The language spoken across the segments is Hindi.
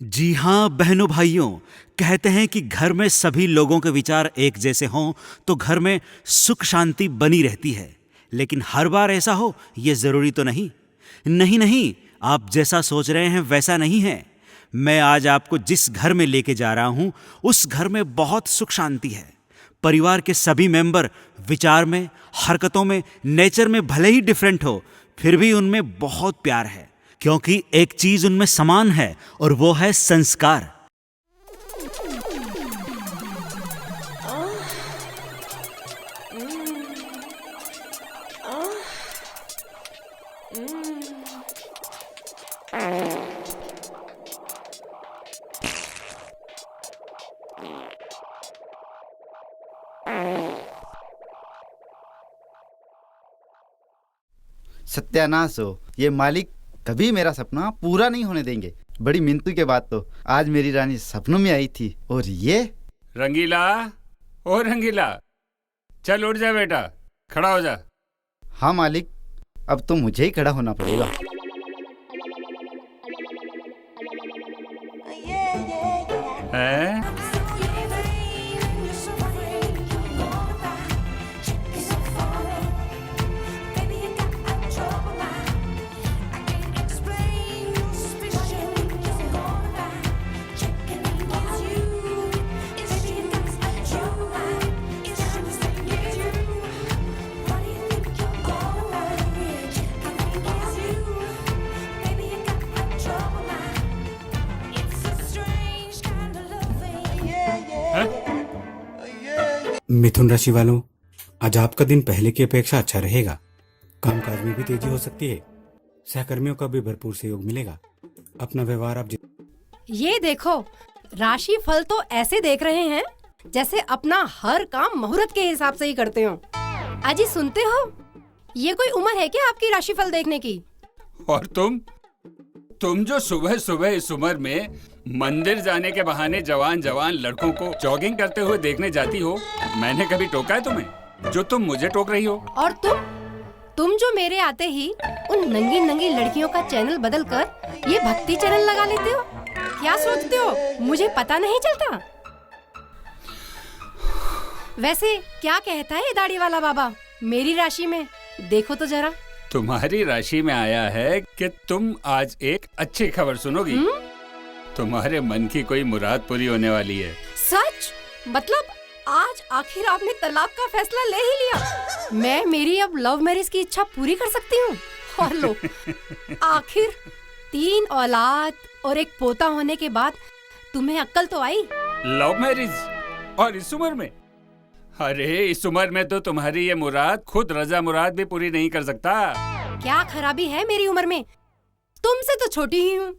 जी हाँ बहनों भाइयों, कहते हैं कि घर में सभी लोगों के विचार एक जैसे हों तो घर में सुख शांति बनी रहती है। लेकिन हर बार ऐसा हो ये जरूरी तो नहीं। नहीं नहीं, आप जैसा सोच रहे हैं वैसा नहीं है। मैं आज आपको जिस घर में लेके जा रहा हूं उस घर में बहुत सुख शांति है। परिवार के सभी मेंबर विचार में, हरकतों में, नेचर में भले ही डिफरेंट हो, फिर भी उनमें बहुत प्यार है, क्योंकि एक चीज उनमें समान है और वो है संस्कार। सत्यानाश हो, ये मालिक कभी मेरा सपना पूरा नहीं होने देंगे। बड़ी मिन्नतों के बाद तो आज मेरी रानी सपनों में आई थी। और ये रंगीला, ओ रंगीला, चल उठ जा बेटा, खड़ा हो जा। हाँ मालिक, अब तो मुझे ही खड़ा होना पड़ेगा। हैं? मिथुन राशि वालों, आज आपका दिन पहले की अपेक्षा अच्छा रहेगा। कामकाज में भी तेजी हो सकती है, सहकर्मियों का भी भरपूर सहयोग मिलेगा। अपना व्यवहार आप ये देखो, राशि फल तो ऐसे देख रहे हैं जैसे अपना हर काम मुहूर्त के हिसाब से ही करते हो। अजी सुनते हो, ये कोई उम्र है क्या आपकी राशि फल देखने की? और तुम जो सुबह सुबह इस उम्र में मंदिर जाने के बहाने जवान जवान लड़कों को जॉगिंग करते हुए देखने जाती हो, मैंने कभी टोका है तुम्हें जो तुम मुझे टोक रही हो? और तुम जो मेरे आते ही उन नंगी नंगी लड़कियों का चैनल बदल कर ये भक्ति चैनल लगा लेते हो, क्या सोचते हो मुझे पता नहीं चलता? वैसे क्या कहता है दाढ़ी वाला बाबा मेरी राशि में? देखो तो जरा। तुम्हारी राशि में आया है कि तुम आज एक अच्छी खबर सुनोगी। तुम्हारे मन की कोई मुराद पूरी होने वाली है। सच? मतलब आज आखिर आपने तलाक का फैसला ले ही लिया? मैं मेरी अब लव मैरिज की इच्छा पूरी कर सकती हूँ। और लो, आखिर 3 औलाद और एक पोता होने के बाद तुम्हें अक्ल तो आई। लव मैरिज और इस उम्र में? अरे इस उम्र में तो तुम्हारी ये मुराद खुद रजा मुराद भी पूरी नहीं कर सकता। क्या खराबी है मेरी उम्र में? तुमसे तो छोटी ही हूँ।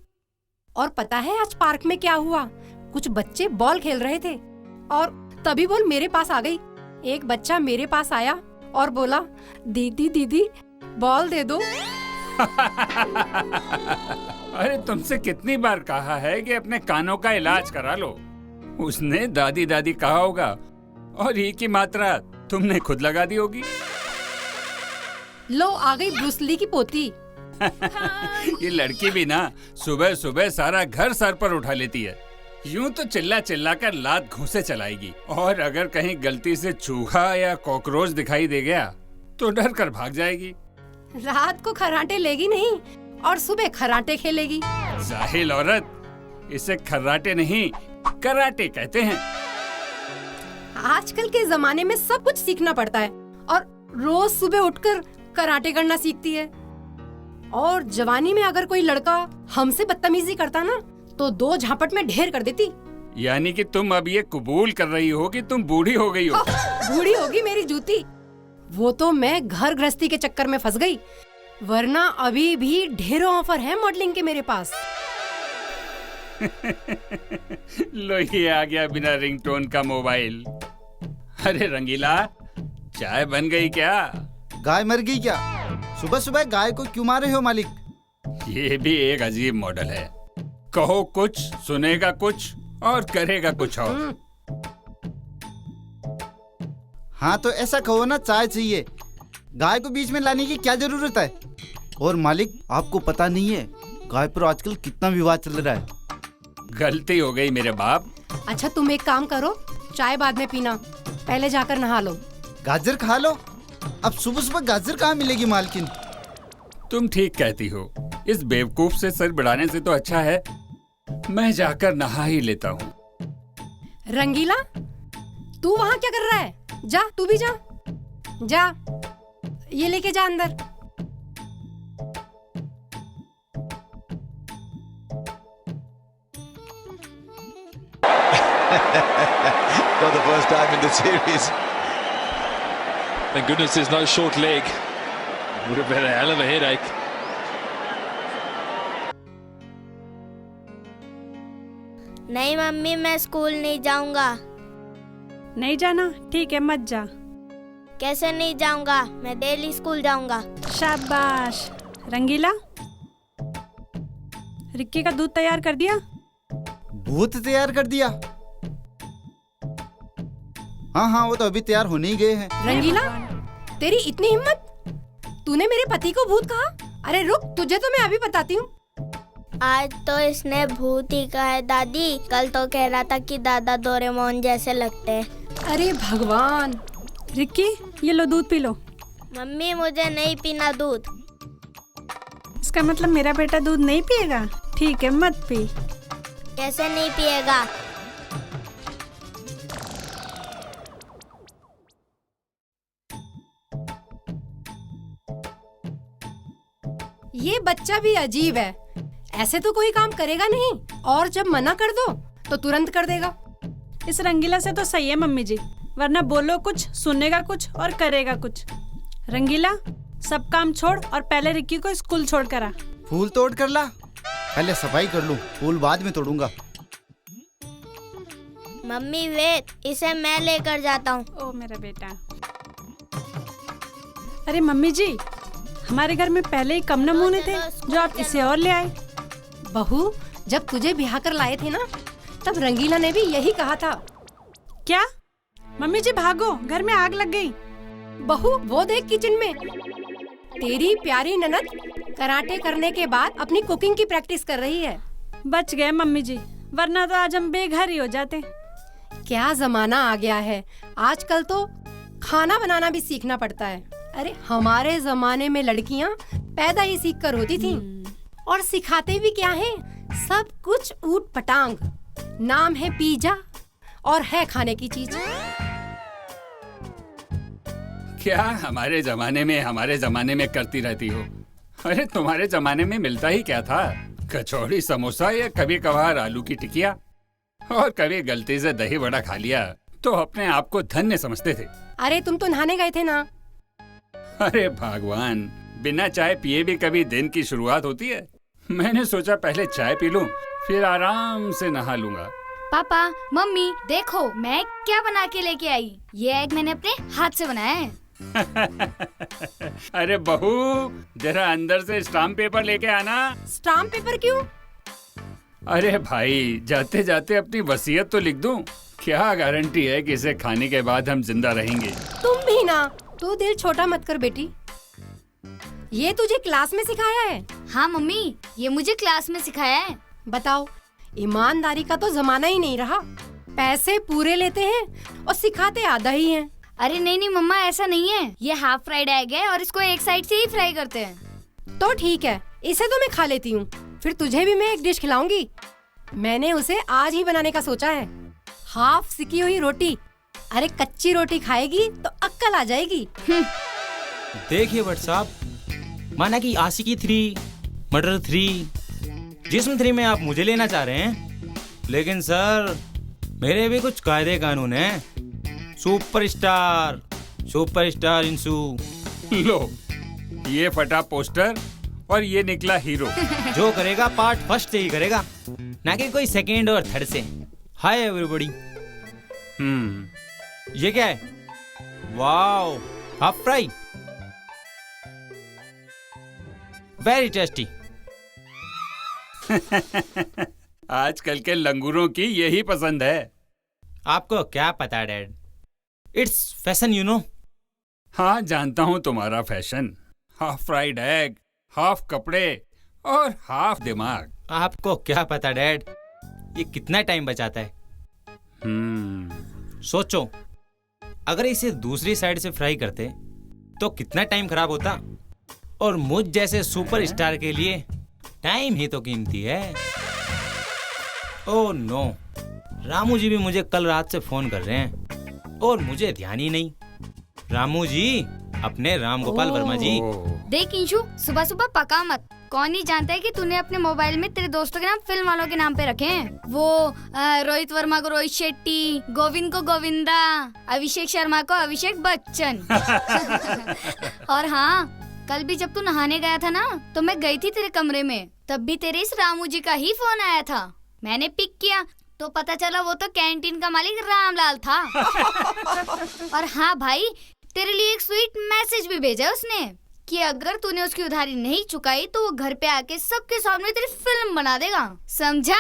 और पता है आज पार्क में क्या हुआ? कुछ बच्चे बॉल खेल रहे थे और तभी बॉल मेरे पास आ गई। एक बच्चा मेरे पास आया और बोला, दीदी दीदी बॉल दे दो। अरे तुमसे कितनी बार कहा है कि अपने कानों का इलाज करा लो। उसने दादी दादी कहा होगा और ई की मात्रा तुमने खुद लगा दी होगी। लो आ गई ब्रूस ली की पोती। ये लड़की भी ना सुबह सुबह सारा घर सर पर उठा लेती है। यूं तो चिल्ला चिल्ला कर लात घूंसे चलाएगी, और अगर कहीं गलती से चूहा या कॉकरोच दिखाई दे गया तो डर कर भाग जाएगी। रात को खर्राटे लेगी नहीं और सुबह खर्राटे खेलेगी। जाहिल औरत, इसे खर्राटे नहीं कराटे कहते हैं। आजकल के जमाने में सब कुछ सीखना पड़ता है और रोज सुबह उठकर कराटे करना सीखती है। और जवानी में अगर कोई लड़का हमसे बदतमीजी करता ना तो 2 झापट में ढेर कर देती। यानी कि तुम अब ये कबूल कर रही हो कि तुम बूढ़ी हो गई हो? बूढ़ी होगी मेरी जूती। वो तो मैं घर गृहस्थी के चक्कर में फंस गई, वरना अभी भी ढेरों ऑफर है मॉडलिंग के मेरे पास। लो ये आ गया बिना रिंगटोन का मोबाइल। अरे रंगीला, चाय बन गई क्या? गाय मर गई क्या? सुबह सुबह गाय को क्यों मारे हो मालिक? ये भी एक अजीब मॉडल है। कहो कुछ, सुनेगा कुछ और करेगा कुछ और। हाँ तो ऐसा कहो ना, चाय चाहिए। गाय को बीच में लाने की क्या जरूरत है? और मालिक, आपको पता नहीं है गाय पर आजकल कितना विवाद चल रहा है। गलती हो गई मेरे बाप। अच्छा तुम एक काम करो, चाय बाद में पीना, पहले जाकर नहा लो। गाजर खा लो। अब सुबह सुबह गाजर कहाँ मिलेगी मालकिन? तुम ठीक कहती हो, इस बेवकूफ से सर बढ़ाने से तो अच्छा है मैं जाकर नहा ही लेता हूँ। रंगीला, तू वहाँ क्या कर रहा है? जा, तू भी जा। जा, ये लेके जा अंदर। Not the first time in the series. Thank goodness there's no short leg. Would have been a hell of a headache. नहीं मम्मी, मैं स्कूल नहीं जाऊंगा। नहीं जाना? ठीक है, मत जा। कैसे नहीं जाऊंगा? मैं डेली स्कूल जाऊंगा। शाबाश। रंगीला, रिक्की का दूध तैयार कर दिया? दूध तैयार कर दिया? हाँ, वो तो अभी तैयार होने ही गए हैं। रंगीला, तेरी इतनी हिम्मत? तूने मेरे पति को भूत कहा? अरे रुक, तुझे तो मैं अभी बताती हूँ। आज तो इसने भूत ही कहा है दादी, कल तो कह रहा था कि दादा डोरेमोन जैसे लगते हैं। अरे भगवान। रिक्की, ये लो दूध पी लो। मम्मी मुझे नहीं पीना दूध। इसका मतलब मेरा बेटा दूध नहीं पिएगा? ठीक है, मत पी। कैसे नहीं पिएगा? ये बच्चा भी अजीब है, ऐसे तो कोई काम करेगा नहीं, और जब मना कर दो तो तुरंत कर देगा। इस रंगीला से तो सही है मम्मी जी, वरना बोलो कुछ, सुनेगा कुछ और करेगा कुछ। रंगीला, सब काम छोड़ और पहले रिक्की को स्कूल छोड़ कर आ। फूल तोड़ कर ला? पहले सफाई कर लूं, फूल बाद में तोड़ूंगा। मम्मी वेट, इसे मैं लेकर जाता हूँ। ओ मेरा बेटा। अरे मम्मी जी, हमारे घर में पहले ही कम नमूने थे जो आप इसे और ले आए। बहू, जब तुझे ब्याह कर लाए थे ना, तब रंगीला ने भी यही कहा था। क्या? मम्मी जी भागो, घर में आग लग गई। बहू, वो देख किचन में तेरी प्यारी ननद कराटे करने के बाद अपनी कुकिंग की प्रैक्टिस कर रही है। बच गए मम्मी जी, वरना तो आज हम बेघर ही हो जाते। क्या जमाना आ गया है, आजकल तो खाना बनाना भी सीखना पड़ता है। अरे हमारे जमाने में लड़कियां पैदा ही सीख कर होती थीं, और सिखाते भी क्या है, सब कुछ ऊट पटांग। नाम है पिज्जा और है खाने की चीज। क्या हमारे जमाने में करती रहती हो? अरे तुम्हारे जमाने में मिलता ही क्या था? कचौड़ी, समोसा या कभी कभार आलू की टिकिया, और कभी गलती से दही वड़ा खा लिया तो अपने आप को धन्य समझते थे। अरे तुम तो नहाने गए थे ना? अरे भगवान, बिना चाय पिए भी कभी दिन की शुरुआत होती है? मैंने सोचा पहले चाय पी लूं, फिर आराम से नहा लूंगा। पापा, मम्मी, देखो मैं क्या बना के लेके आई। ये एग मैंने अपने हाथ से बनाया है। अरे बहू, जरा अंदर से स्टाम्प पेपर लेके आना। स्टाम्प पेपर क्यों? अरे भाई, जाते जाते अपनी वसीयत तो लिख दूं। क्या गारंटी है कि इसे खाने के बाद हम जिंदा रहेंगे? तुम भी ना, तू दिल छोटा मत कर बेटी। ये तुझे क्लास में सिखाया है? हाँ मम्मी, ये मुझे क्लास में सिखाया है। बताओ, ईमानदारी का तो जमाना ही नहीं रहा। पैसे पूरे लेते हैं और सिखाते आधा ही हैं। अरे नहीं मम्मा, ऐसा नहीं है। ये हाफ फ्राइड एग है और इसको एक साइड से ही फ्राई करते हैं। तो ठीक है, इसे तो मैं खा लेती हूँ, फिर तुझे भी मैं एक डिश खिलाऊंगी। मैंने उसे आज ही बनाने का सोचा है। हाफ सिकी हुई रोटी। अरे कच्ची रोटी खाएगी तो अक्ल आ जाएगी। देखिए भट्ट साहब, माना कि आशिकी 3, मर्डर 3, जिस्म 3 में आप मुझे लेना चाह रहे हैं, लेकिन सर मेरे भी कुछ कायदे कानून हैं। सुपरस्टार इंसू। लो, ये फटा पोस्टर और ये निकला हीरो। जो करेगा पार्ट फर्स्ट से ही करेगा, ना कि कोई सेकेंड और थर्ड से। Hi everybody. ये क्या है? Wow, half fry, very tasty. आजकल के लंगूरों की यही पसंद है। आपको क्या पता dad, it's fashion you know. हाँ, जानता हूँ तुम्हारा fashion. Half fried egg, half कपड़े और हाफ दिमाग। आपको क्या पता डैड, ये कितना टाइम बचाता है। सोचो, अगर इसे दूसरी साइड से फ्राई करते तो कितना टाइम खराब होता। और मुझ जैसे सुपरस्टार के लिए टाइम ही तो कीमती है। ओह नो, रामू जी भी मुझे कल रात से फोन कर रहे हैं और मुझे ध्यान ही नहीं। रामू जी, अपने राम गोपाल वर्मा जी। देख इंशु, सुबह सुबह पका मत। कौन नहीं जानता है कि तूने अपने मोबाइल में तेरे दोस्तों के नाम फिल्म वालों के नाम पे रखे हैं। वो रोहित वर्मा को रोहित शेट्टी, गोविंद को गोविंदा, अभिषेक शर्मा को अभिषेक बच्चन। और हाँ, कल भी जब तू नहाने गया था ना, तो मैं गई थी तेरे कमरे में, तब भी तेरे इस रामू जी का ही फोन आया था। मैंने पिक किया तो पता चला वो तो कैंटीन का मालिक रामलाल था। और हाँ भाई, तेरे लिए एक स्वीट मैसेज भी भेजा है उसने कि अगर तूने उसकी उधारी नहीं चुकाई तो वो घर पे आके सबके सामने तेरी फिल्म बना देगा, समझा?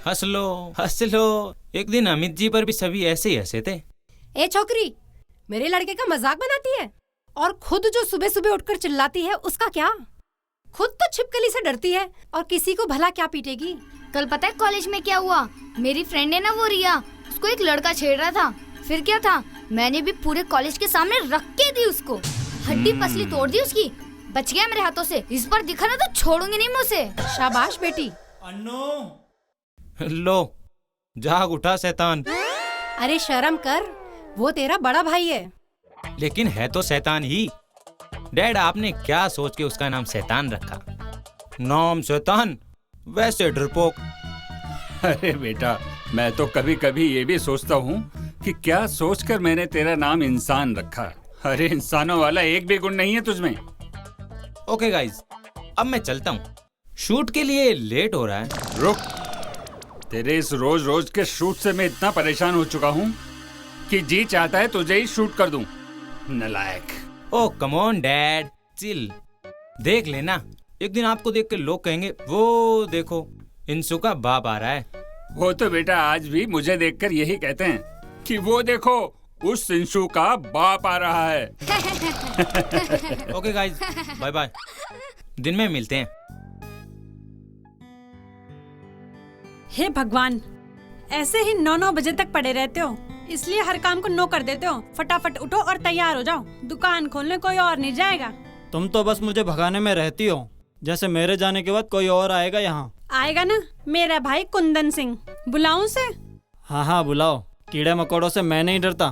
हंस लो हंस लो, एक दिन अमित जी पर भी सभी ऐसे ही हंसे थे। ए छोकरी, मेरे लड़के का मजाक बनाती है और खुद जो सुबह सुबह उठकर चिल्लाती है उसका क्या? खुद तो छिपकली से डरती है और किसी को भला क्या पीटेगी। कल पता है कॉलेज में क्या हुआ? मेरी फ्रेंड है ना वो रिया, उसको एक लड़का छेड़ रहा था। फिर क्या था, मैंने भी पूरे कॉलेज के सामने रख के दी उसको। हड्डी पसली तोड़ दी उसकी। बच गया मेरे हाथों से। इस बार दिखा ना तो छोड़ूंगी नहीं मैं उसे। शाबाश बेटी। अन्नू, लो जाग उठा शैतान। अरे शर्म कर, वो तेरा बड़ा भाई है। लेकिन है तो शैतान ही। डैड, आपने क्या सोच के उसका नाम शैतान रखा? नाम शैतान, वैसे डरपोक। अरे बेटा, मैं तो कभी कभी ये भी सोचता हूँ कि क्या सोचकर मैंने तेरा नाम इंसान रखा। अरे इंसानों वाला एक भी गुण नहीं है तुझमें। ओके गाइज, अब मैं चलता हूँ, शूट के लिए लेट हो रहा है। रुक, तेरे इस रोज रोज के शूट से मैं इतना परेशान हो चुका हूँ कि जी चाहता है तुझे ही शूट कर दूं। नालायक। ओह कम ऑन डैड, चिल। देख लेना, एक दिन आपको देख के लोग कहेंगे वो देखो इंसु का बाप आ रहा है। वो तो बेटा आज भी मुझे देखकर यही कहते हैं कि वो देखो उस इंसु का बाप आ रहा है। ओके गाइज, बाय बाय, दिन में मिलते हैं। हे भगवान, ऐसे ही 9-9 बजे तक पड़े रहते हो, इसलिए हर काम को नो कर देते हो। फटाफट उठो और तैयार हो जाओ, दुकान खोलने कोई और नहीं जाएगा। तुम तो बस मुझे भगाने में रहती हो, जैसे मेरे जाने के बाद कोई और आएगा यहाँ। आएगा ना, मेरा भाई कुंदन सिंह। बुलाऊं से? हाँ हाँ बुलाओ, कीड़े मकोड़ों से मैं नहीं डरता।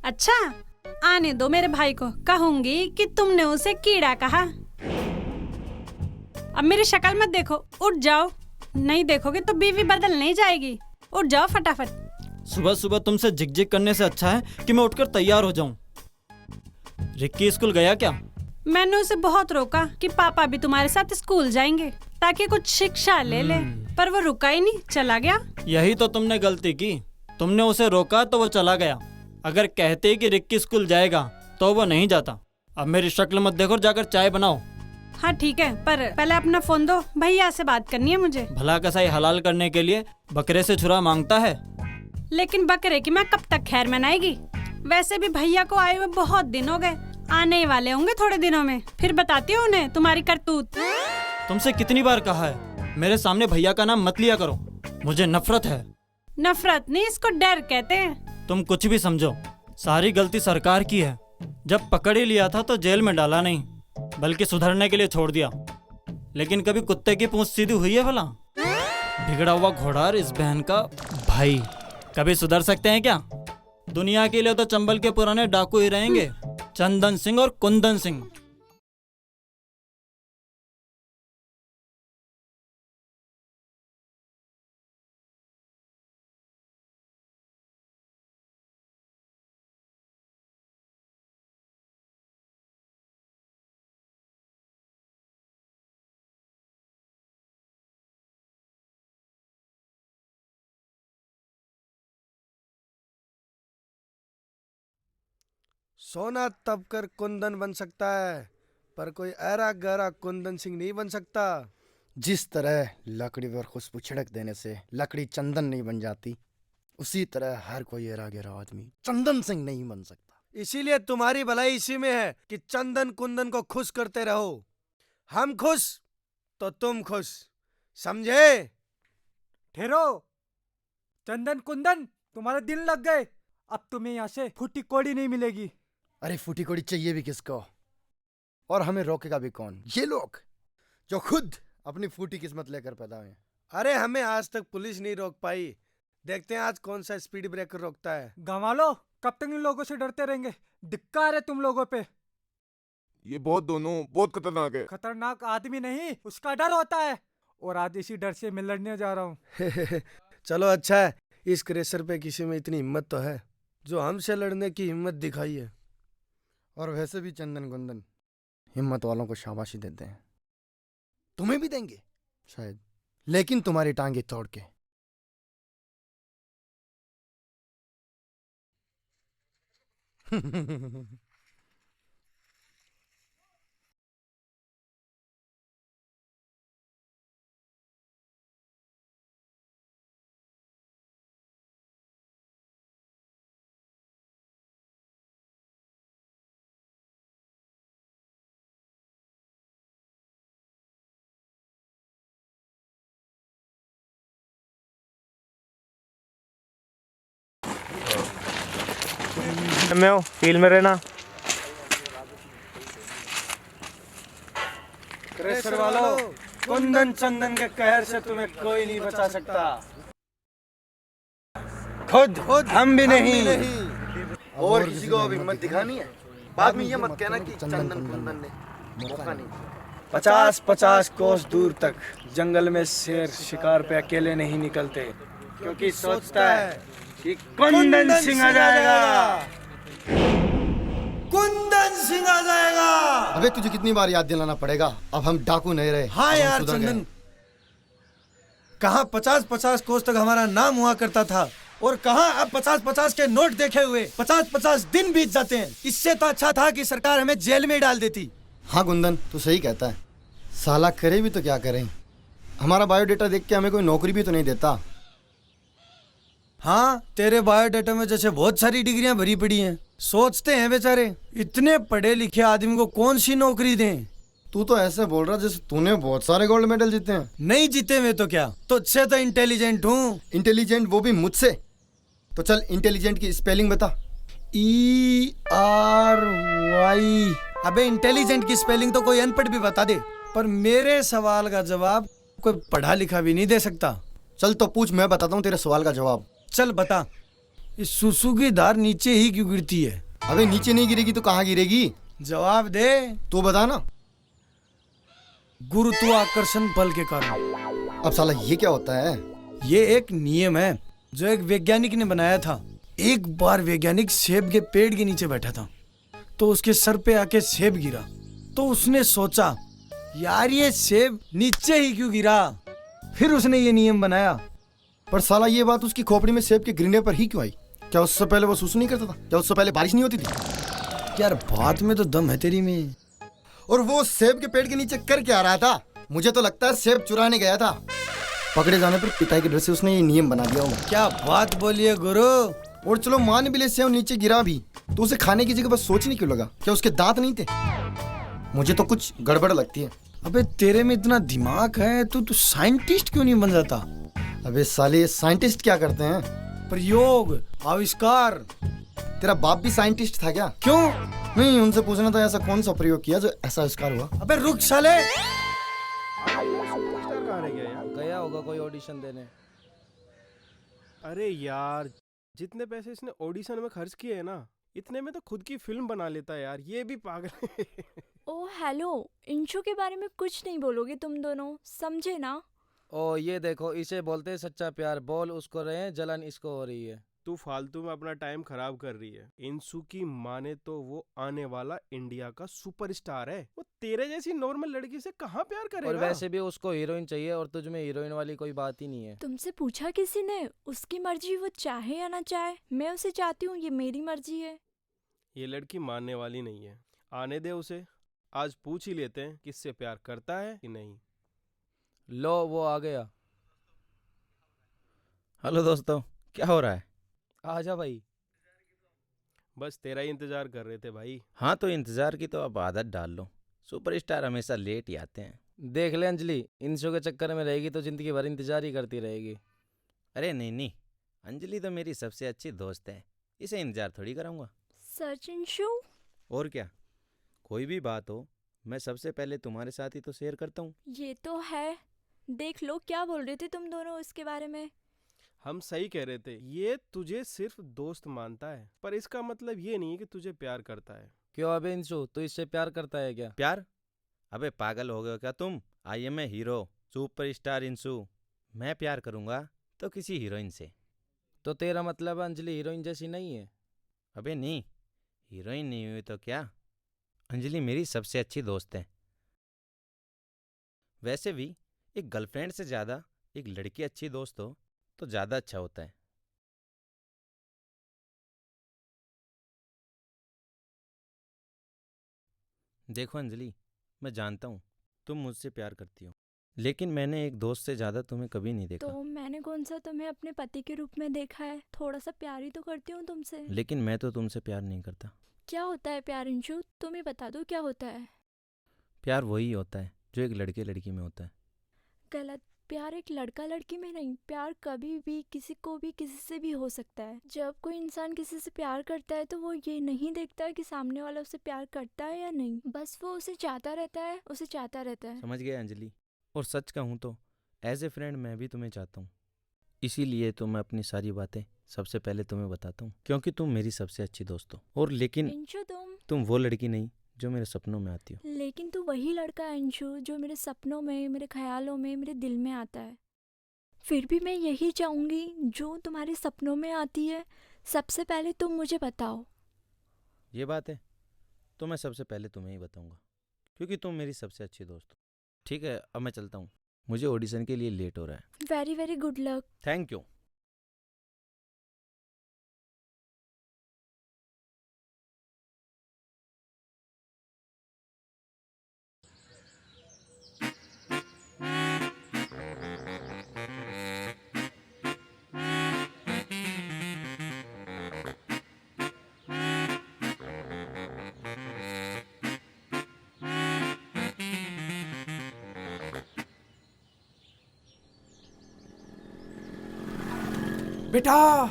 अच्छा, आने दो मेरे भाई को, कहूंगी कि तुमने उसे कीड़ा कहा। अब मेरी शक्ल मत देखो, उठ जाओ। नहीं देखोगे तो बीवी बदल नहीं जाएगी। उठ जाओ फटाफट। सुबह सुबह तुमसे झिकझिक करने से अच्छा है कि मैं उठकर तैयार हो जाऊं। रिक्की स्कूल गया क्या? मैंने उसे बहुत रोका कि पापा भी तुम्हारे साथ स्कूल जाएंगे ताकि कुछ शिक्षा ले ले, पर वो रुका ही नहीं, चला गया। यही तो तुमने गलती की, तुमने उसे रोका तो वो चला गया। अगर कहते कि रिक्की स्कूल जाएगा तो वो नहीं जाता। अब मेरी शक्ल मत देखो, जाकर चाय बनाओ। हाँ ठीक है, पर पहले अपना फोन दो, भैया से बात करनी है मुझे। भला कसाई हलाल करने के लिए बकरे से छुरा मांगता है। लेकिन बकरे की मैं कब तक खैर मनाएगी? वैसे भी भैया को आए हुए बहुत दिन हो गए, आने ही वाले होंगे थोड़े दिनों में, फिर बताती हूँ उन्हें तुम्हारी करतूत। तुमसे कितनी बार कहा है मेरे सामने भैया का नाम मत लिया करो, मुझे नफरत है। नफरत नहीं, इसको डर कहते हैं। तुम कुछ भी समझो, सारी गलती सरकार की है। जब पकड़ ही लिया था तो जेल में डाला नहीं, बल्कि सुधरने के लिए छोड़ दिया। लेकिन कभी कुत्ते की पूंछ सीधी हुई है भला? बिगड़ा हुआ घोड़ा इस बहन का भाई कभी सुधर सकते हैं क्या? दुनिया के लिए तो चंबल के पुराने डाकू ही रहेंगे, चंदन सिंह और कुंदन सिंह। सोना तब कर कुंदन बन सकता है, पर कोई ऐरा गहरा कुंदन सिंह नहीं बन सकता। जिस तरह लकड़ी पर खुशबू छिड़क देने से लकड़ी चंदन नहीं बन जाती, उसी तरह हर कोई ऐरा गहरा आदमी चंदन सिंह नहीं बन सकता। इसीलिए तुम्हारी भलाई इसी में है कि चंदन कुंदन को खुश करते रहो। हम खुश तो तुम खुश, समझे? ठहरो। चंदन कुंदन, तुम्हारे दिन लग गए। अब तुम्हें यहाँ से फूटी कोड़ी नहीं मिलेगी। अरे फूटी कोड़ी चाहिए भी किसको, और हमें रोकेगा भी कौन? ये लोग जो खुद अपनी फूटी किस्मत लेकर पैदा हुए। अरे हमें आज तक पुलिस नहीं रोक पाई, देखते हैं आज कौन सा स्पीड ब्रेकर रोकता है। गंवा लो, कब तक इन लोगों से डरते रहेंगे? धिक्कार है तुम लोगों पे। ये दोनों बहुत खतरनाक है। खतरनाक आदमी नहीं, उसका डर होता है, और आज इसी डर से मैं लड़ने जा रहा हूँ। चलो अच्छा है, इस क्रेशर पे किसी में इतनी हिम्मत तो है जो हमसे लड़ने की हिम्मत दिखाई है। और वैसे भी चंदन कुंदन हिम्मत वालों को शाबाशी देते हैं। तुम्हें भी देंगे शायद, लेकिन तुम्हारी टांगे तोड़ के। में हो, फील में रहना। क्रेशर वालों, कुंदन चंदन के कहर से तुम्हें कोई नहीं बचा सकता। खुद हम भी नहीं। और किसी को अब हिम्मत दिखानी है? बाद में ये मत कहना कि चंदन कुंदन ने मौका नहीं दिया। 50-50 कोस दूर तक जंगल में शेर शिकार पे अकेले नहीं निकलते, क्योंकि सोचता है कि कुंदन सिंह आ जाएगा। कुंदन सिंह आ जाएगा। अबे तुझे कितनी बार याद दिलाना पड़ेगा, अब हम डाकू नहीं रहे। हाँ यार चंदन, कहाँ 50-50 कोस तक हमारा नाम हुआ करता था, और कहाँ अब 50-50 के नोट देखे हुए 50-50 दिन बीत जाते हैं। इससे तो अच्छा था कि सरकार हमें जेल में डाल देती। हाँ कुंदन, तू सही कहता है। साला करे भी तो क्या करें, हमारा बायोडेटा देख के हमें कोई नौकरी भी तो नहीं देता। हाँ, तेरे बायोडाटा में जैसे बहुत सारी डिग्रियां भरी पड़ी हैं। सोचते हैं बेचारे इतने पढ़े लिखे आदमी को कौन सी नौकरी दें। तू तो ऐसे बोल रहा जैसे तूने बहुत सारे गोल्ड मेडल जीते हैं। नहीं जीते हुए तो क्या, तुझसे तो इंटेलिजेंट हूँ। इंटेलिजेंट, वो भी मुझसे? तो चल इंटेलिजेंट की स्पेलिंग बता। ERY। अबे इंटेलिजेंट की स्पेलिंग तो कोई अनपढ़ भी बता दे, पर मेरे सवाल का जवाब कोई पढ़ा लिखा भी नहीं दे सकता। चल तो पूछ, मैं बताता हूँ तेरे सवाल का जवाब। चल बता, इस सुसु की धार नीचे ही क्यों गिरती है? अबे नीचे नहीं गिरेगी तो कहाँ गिरेगी? जवाब दे। तू बता ना। गुरुत्वाकर्षण बल के कारण। अब साला ये क्या होता है? ये एक नियम है जो एक वैज्ञानिक ने बनाया था। एक बार वैज्ञानिक सेब के पेड़ के नीचे बैठा था, तो उसके सर पे आके सेब गिरा। तो उसने सोचा, यार ये सेब नीचे ही क्यों गिरा? फिर उसने ये नियम बनाया। पर साला ये बात उसकी खोपड़ी में सेब के गिरने पर ही क्यों आई? क्या उससे पहले वो सुसु नहीं करता था? क्या उससे पहले बारिश नहीं होती थी? यार बात में तो दम है तेरी में। और वो सेब के पेड़ के नीचे कर क्या रहा था? मुझे तो लगता है सेब चुराने गया था। पकड़े जाने पर पिटाई की डर से उसने ये नियम बना दिया होगा। क्या बात बोलिए गुरु। और चलो मान भी ले सेब नीचे गिरा भी, तो उसे खाने की जगह बस सोचने क्यों लगा? क्या उसके दांत नहीं थे? मुझे तो कुछ गड़बड़ लगती है। अबे तेरे में इतना दिमाग है, तू साइंटिस्ट क्यों नहीं बन जाता? अबे साले साइंटिस्ट क्या करते हैं? प्रयोग, आविष्कार। तेरा बाप भी साइंटिस्ट था क्या? क्यों? नहीं, उनसे पूछना था ऐसा कौन सा प्रयोग किया जो ऐसा आविष्कार हुआ। अबे रुक साले। गया होगा कोई ऑडिशन देने। अरे यार, जितने पैसे इसने ऑडिशन में खर्च किए हैं ना, इतने में तो खुद की फिल्म बना लेता है यार। ये भी पागल है। ओह हेलो, इंशु के बारे में कुछ नहीं बोलोगे तुम दोनों, समझे ना? ओ ये देखो, इसे बोलते हैं सच्चा प्यार। बोल उसको रहे हैं, जलन इसको हो रही है। तू फालतू में अपना टाइम खराब कर रही है। इंसु की माने तो वो आने वाला इंडिया का सुपरस्टार है। वो तेरे जैसी नॉर्मल लड़की से कहाँ प्यार करेगा? और वैसे भी उसको हीरोइन चाहिए, और तुझ में हीरोइन वाली कोई बात ही नहीं है। तुमसे पूछा किसी ने? उसकी मर्जी, वो चाहे या ना चाहे। मैं उसे चाहती हूँ, ये मेरी मर्जी है। ये लड़की मानने वाली नहीं है। आने दे उसे। आज पूछ ही लेते हैं किससे प्यार करता है कि नहीं। लो वो आ गया। हेलो दोस्तों, क्या हो रहा है? आजा भाई। बस तेरा ही इंतजार कर रहे थे भाई। हाँ तो इंतजार की तो अब आदत डाल लो। सुपरस्टार हमेशा लेट ही आते हैं। देख ले अंजलि, इंशु के चक्कर में रहेगी तो जिंदगी भर इंतजार ही करती रहेगी। अरे नहीं नहीं, अंजलि तो मेरी सबसे अच्छी दोस्त है, इसे इंतजार थोड़ी कराऊंगा। सच अंशु? और क्या, कोई भी बात हो मैं सबसे पहले तुम्हारे साथ ही तो शेयर करता हूँ। ये तो है। देख लो क्या बोल रहे थे तुम दोनों इसके बारे में। हम सही कह रहे थे, ये तुझे सिर्फ दोस्त मानता है, पर इसका मतलब ये नहीं है कि तुझे प्यार करता है। क्यों अबे इंशु, तू इससे प्यार करता है क्या? प्यार? अबे पागल हो गए हो क्या तुम? I am a hero, superstar Inshu. मैं प्यार करूंगा तो किसी हीरोइन से। तो तेरा मतलब अंजलि हीरोइन जैसी नहीं है? अबे नहीं, हीरोइन नहीं हुई तो क्या, अंजलि मेरी सबसे अच्छी दोस्त है। वैसे भी एक गर्लफ्रेंड से ज़्यादा एक लड़की अच्छी दोस्त हो तो ज़्यादा अच्छा होता है। देखो अंजलि, मैं जानता हूँ तुम मुझसे प्यार करती हो, लेकिन मैंने एक दोस्त से ज़्यादा तुम्हें कभी नहीं देखा। तो मैंने कौन सा तुम्हें अपने पति के रूप में देखा है? थोड़ा सा प्यार ही तो करती हूँ तुमसे। लेकिन मैं तो तुमसे प्यार नहीं करता। क्या होता है प्यार अंशु? तुम ही बता दो क्या होता है। प्यार वही होता है जो एक लड़के लड़की में होता है। गलत। प्यार एक लड़का लड़की में नहीं, प्यार कभी भी किसी को भी किसी से भी हो सकता है। जब कोई इंसान किसी से प्यार करता है तो वो ये नहीं देखता है कि सामने वाला उसे प्यार करता है या नहीं, बस वो उसे चाहता रहता है, उसे चाहता रहता है। समझ गए अंजलि? और सच कहूँ तो एज ए फ्रेंड मैं भी तुम्हें चाहता हूँ, इसीलिए तो मैं अपनी सारी बातें सबसे पहले तुम्हें बताता हूँ, क्योंकि तुम मेरी सबसे अच्छी दोस्त हो। और लेकिन अंशु तुम वो लड़की नहीं जो मेरे सपनों में आती हो। लेकिन तू वही लड़का है अंशु जो मेरे सपनों में, मेरे ख्यालों में, मेरे दिल में आता है। फिर भी मैं यही चाहूंगी जो तुम्हारे सपनों में आती है, सबसे पहले तुम मुझे बताओ। ये बात है तो मैं सबसे पहले तुम्हें ही बताऊंगा, क्योंकि तुम मेरी सबसे अच्छी दोस्त हो। ठीक है, अब मैं चलता हूँ, मुझे ऑडिशन के लिए लेट हो रहा है। Very very good luck. Thank you. बेटा,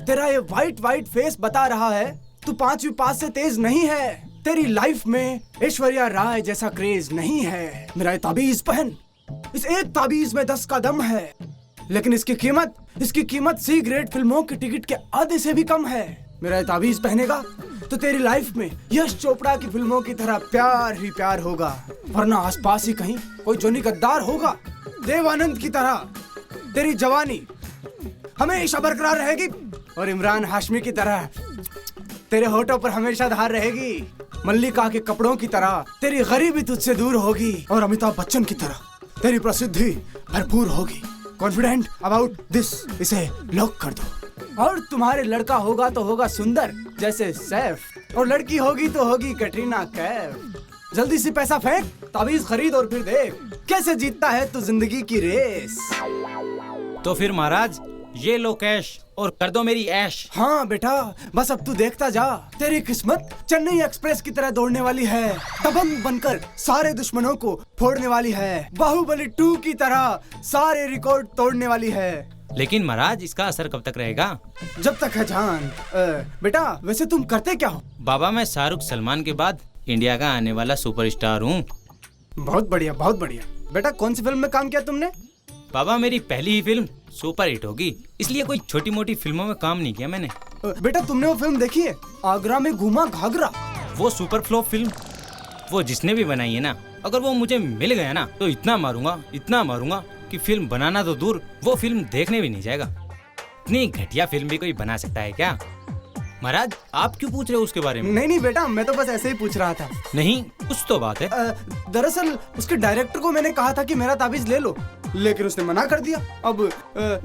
तेरा ये वाइट वाइट फेस बता रहा है तू 5वीं पास से तेज नहीं है। तेरी लाइफ में ऐश्वर्या राय जैसा क्रेज नहीं है। मेरा ये ताबीज पहन, इस एक ताबीज में 10 का दम है, लेकिन इसकी कीमत सी ग्रेड फिल्मों की टिकट के आधे से भी कम है। मेरा ये ताबीज पहनेगा तो तेरी लाइफ में यश चोपड़ा की फिल्मों की तरह प्यार ही प्यार होगा, वरना आसपास ही कहीं कोई जोनी गद्दार होगा। देवानंद की तरह तेरी जवानी हमेशा बरकरार रहेगी और इमरान हाशमी की तरह तेरे होठों पर हमेशा धार रहेगी। मल्लिका के कपड़ों की तरह तेरी गरीबी तुझसे दूर होगी और अमिताभ बच्चन की तरह तेरी प्रसिद्धि भरपूर होगी। कॉन्फिडेंट अबाउट दिस, इसे लॉक कर दो। और तुम्हारे लड़का होगा तो होगा सुंदर जैसे सैफ, और लड़की होगी तो होगी कैटरीना कैफ। जल्दी से पैसा फेंक, ताबीज खरीद और फिर देख कैसे जीतता है तू जिंदगी की रेस। तो फिर महाराज ये लो कैश और कर दो मेरी ऐश। हाँ बेटा, बस अब तू देखता जा, तेरी किस्मत चेन्नई एक्सप्रेस की तरह दौड़ने वाली है, दबंग बनकर सारे दुश्मनों को फोड़ने वाली है, बाहुबली 2 की तरह सारे रिकॉर्ड तोड़ने वाली है। लेकिन महाराज इसका असर कब तक रहेगा? जब तक है जान। बेटा वैसे तुम करते क्या हो? बाबा मैं शाहरुख सलमान के बाद इंडिया का आने वाला सुपरस्टार हूँ। बहुत बढ़िया, बहुत बढ़िया। बेटा कौन सी फिल्म में काम किया तुमने? बाबा मेरी पहली ही फिल्म सुपर हिट होगी, इसलिए कोई छोटी मोटी फिल्मों में काम नहीं किया मैंने। बेटा तुमने वो फिल्म देखी है, आगरा में घूमा घाघरा? वो सुपर फ्लॉप फिल्म, वो जिसने भी बनाई है ना, अगर वो मुझे मिल गया ना तो इतना मारूंगा कि फिल्म बनाना तो दूर, वो फिल्म देखने भी नहीं जाएगा। इतनी घटिया फिल्म भी कोई बना सकता है क्या? महाराज आप क्यों पूछ रहे हो उसके बारे में? नहीं बेटा, मैं तो बस ऐसे ही पूछ रहा था। नहीं, कुछ तो बात है। दरअसल उसके डायरेक्टर को मैंने कहा था कि मेरा ताबीज ले लो, लेकिन उसने मना कर दिया। अब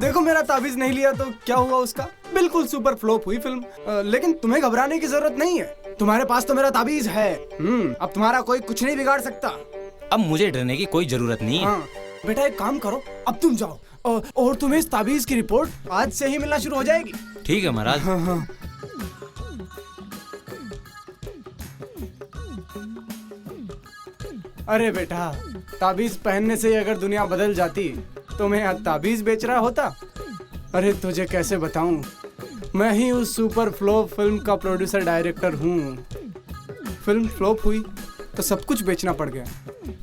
देखो मेरा ताबीज नहीं लिया तो क्या हुआ उसका, बिल्कुल सुपर फ्लॉप हुई फिल्म। लेकिन तुम्हें घबराने की जरूरत नहीं है, तुम्हारे पास तो मेरा ताबीज है। अब तुम्हारा कोई कुछ नहीं बिगाड़ सकता। अब मुझे डरने की कोई जरूरत नहीं है। बेटा एक काम करो, अब तुम जाओ और तुम्हें इस ताबीज की रिपोर्ट आज से ही मिलना शुरू हो जाएगी। ठीक है महाराज। हाँ। अरे बेटा, ताबीज पहनने से अगर दुनिया बदल जाती तो मैं आज ताबीज बेच रहा होता। अरे तुझे कैसे बताऊं, मैं ही उस सुपर फ्लॉप फिल्म का प्रोड्यूसर डायरेक्टर हूँ। फिल्म फ्लॉप हुई तो सब कुछ बेचना पड़ गया,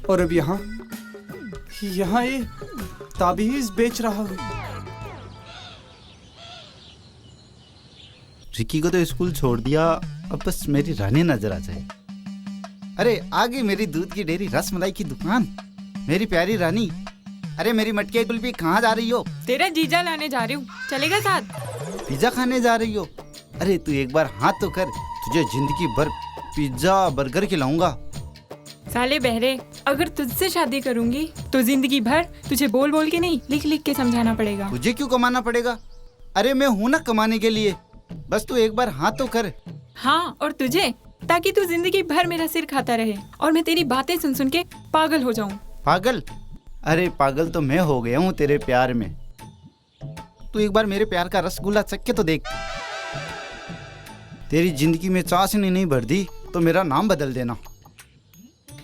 और अब यहाँ ये ताबीज बेच रहा हूँ। रिकी को तो स्कूल छोड़ दिया, अब बस मेरी रानी नजर आ जाए। अरे आगे मेरी दूध की डेयरी, रसमलाई की दुकान, मेरी प्यारी रानी। अरे मेरी मटकी कुल्फी कहाँ जा रही हो? तेरा जीजा लाने जा रही हूँ, चलेगा साथ? पिज्जा खाने जा रही हो? अरे तू एक बार हाथ तो कर, तुझे जिंदगी भर पिज्जा बर्गर खिलाऊंगा। साले बहरे, अगर तुझसे शादी करूंगी तो जिंदगी भर तुझे बोल बोल के नहीं, लिख लिख के समझाना पड़ेगा। तुझे क्यों कमाना पड़ेगा? अरे मैं हूँ ना कमाने के लिए, बस तू एक बार हाथ तो कर। हाँ, और तुझे, ताकि तू जिंदगी भर मेरा सिर खाता रहे और मैं तेरी बातें सुन सुन के पागल हो जाऊं। पागल? अरे पागल तो मैं हो गया हूँ तेरे प्यार में। तू एक बार मेरे प्यार का रसगुल्ला चख के तो देख। तेरी जिंदगी में चाशनी नहीं भर दी तो मेरा नाम बदल देना।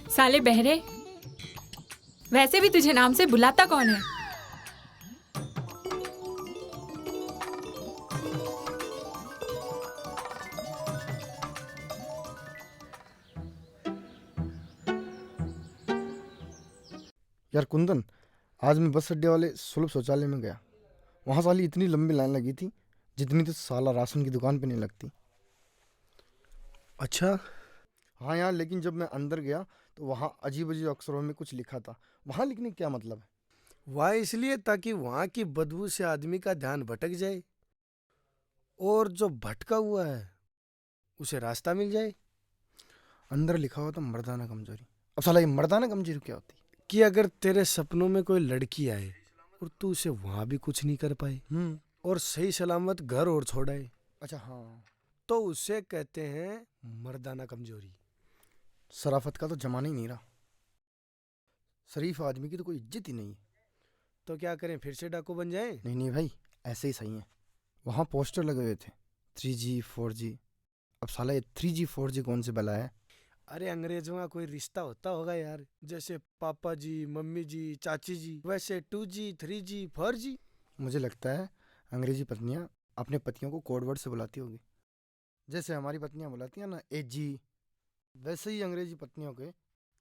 साले बहरे, वैसे भी तुझे नाम से बुलाता कौन है? यार कुंदन, आज मैं बस अड्डे वाले सुलभ शौचालय में गया। वहाँ साली इतनी लंबी लाइन लगी थी जितनी तो साला राशन की दुकान पे नहीं लगती। अच्छा? हाँ यार, लेकिन जब मैं अंदर गया तो वहाँ अजीब अजीब अक्षरों में कुछ लिखा था। वहाँ लिखने का क्या मतलब है? वह इसलिए ताकि वहाँ की बदबू से आदमी का ध्यान भटक जाए, और जो भटका हुआ है उसे रास्ता मिल जाए। अंदर लिखा हुआ था मर्दाना कमजोरी। अब साला ये मर्दाना कमजोरी क्या होती? कि अगर तेरे सपनों में कोई लड़की आए और तू उसे वहां भी कुछ नहीं कर पाए और सही सलामत घर और छोड़ाए, अच्छा हाँ, तो उसे कहते हैं मर्दाना कमजोरी। शराफत का तो जमाना ही नहीं रहा। शरीफ आदमी की तो कोई इज्जत ही नहीं है। तो क्या करें, फिर से डाकू बन जाएं? नहीं नहीं भाई, ऐसे ही सही है। वहाँ पोस्टर लगे हुए थे 3G 4G। अब साला ये 3G 4G कौन से बला है? अरे अंग्रेजों का कोई रिश्ता होता होगा यार, जैसे पापा जी, मम्मी जी, चाची जी, वैसे 2G 3G 4G। मुझे लगता है अंग्रेजी पत्नियां अपने पतियों को कोड वर्ड से बुलाती होगी, जैसे हमारी पत्नियां बुलाती हैं ना AG। वैसे ही अंग्रेजी पत्नियों के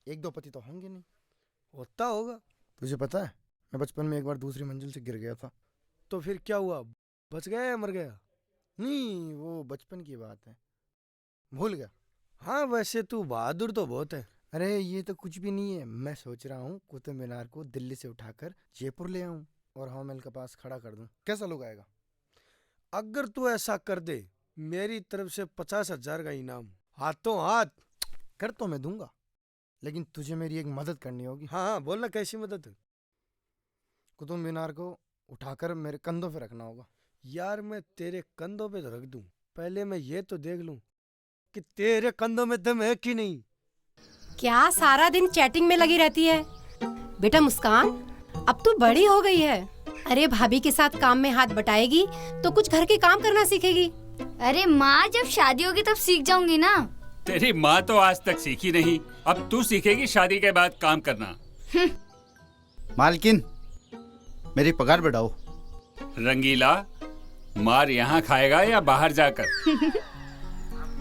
1-2 पति तो होंगे नहीं। होता होगा। तुझे पता है, मैं बचपन में एक बार दूसरी मंजिल से गिर गया था। तो फिर क्या हुआ, बच गया या मर गया? नहीं, वो बचपन की बात है, भूल गया। हाँ, वैसे तू बहादुर तो बहुत है। अरे ये तो कुछ भी नहीं है। मैं सोच रहा हूँ कुतुब मीनार को दिल्ली से उठाकर जयपुर ले आऊं और हवामहल के पास खड़ा कर दूं। कैसा लोग आएगा? अगर तू ऐसा कर दे, मेरी तरफ से 50,000 का इनाम, हाथों हाथ। कर तो मैं दूंगा, लेकिन तुझे मेरी एक मदद करनी होगी। हाँ, बोलना कैसी मदद? कुतुब मीनार को उठाकर मेरे कंधों पे रखना होगा। यार मैं तेरे कंधों पे तो रख दूं, पहले मैं ये तो देख लूं कि तेरे कंधों में दम है कि नहीं। क्या सारा दिन चैटिंग में लगी रहती है? बेटा मुस्कान, अब तू बड़ी हो गई है। अरे भाभी के साथ काम में हाथ बटाएगी तो कुछ घर के काम करना सीखेगी। अरे माँ, जब शादी होगी तब सीख जाऊंगी ना। तेरी माँ तो आज तक सीखी नहीं, अब तू सीखेगी शादी के बाद काम करना। मालकिन, मेरी पगार बढ़ाओ। रंगीला, मार यहाँ खाएगा या बाहर जाकर?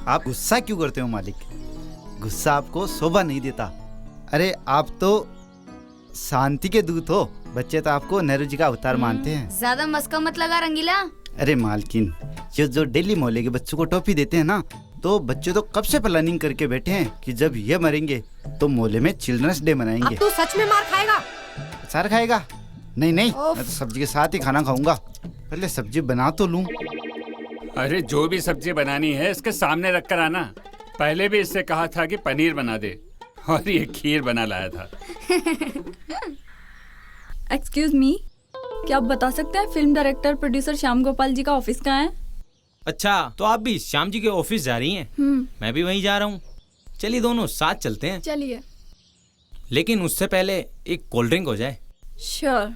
आप गुस्सा क्यों करते हो मालिक? गुस्सा आपको शोभा नहीं देता। अरे आप तो शांति के दूत हो, बच्चे तो आपको नेहरू जी का अवतार मानते हैं। ज्यादा मस्का मत लगा रंगीला। अरे मालकिन, जो डेली मोहल्ले के बच्चों को टॉफी देते हैं ना, तो बच्चे तो कब से प्लानिंग करके बैठे हैं कि जब ये मरेंगे तो मोहल्ले में चिल्ड्रंस डे मनाएंगे। अब तू सच में मार खाएगा? सार खाएगा? नहीं नहीं, मैं तो सब्जी के साथ ही खाना खाऊंगा। पहले सब्जी बना तो लूं। अरे जो भी सब्जी बनानी है इसके सामने रख कर आना। पहले भी इससे कहा था कि पनीर बना दे, और ये खीर बना लाया था। एक्सक्यूज मी, क्या आप बता सकते हैं film director producer Shyam Gopal ji का ऑफिस कहाँ है? अच्छा, तो आप भी श्याम जी के ऑफिस जा रही हैं? मैं भी वहीं जा रहा हूँ। चलिए दोनों साथ चलते हैं। चलिए। लेकिन उससे पहले एक कोल्ड ड्रिंक हो जाए। श्योर।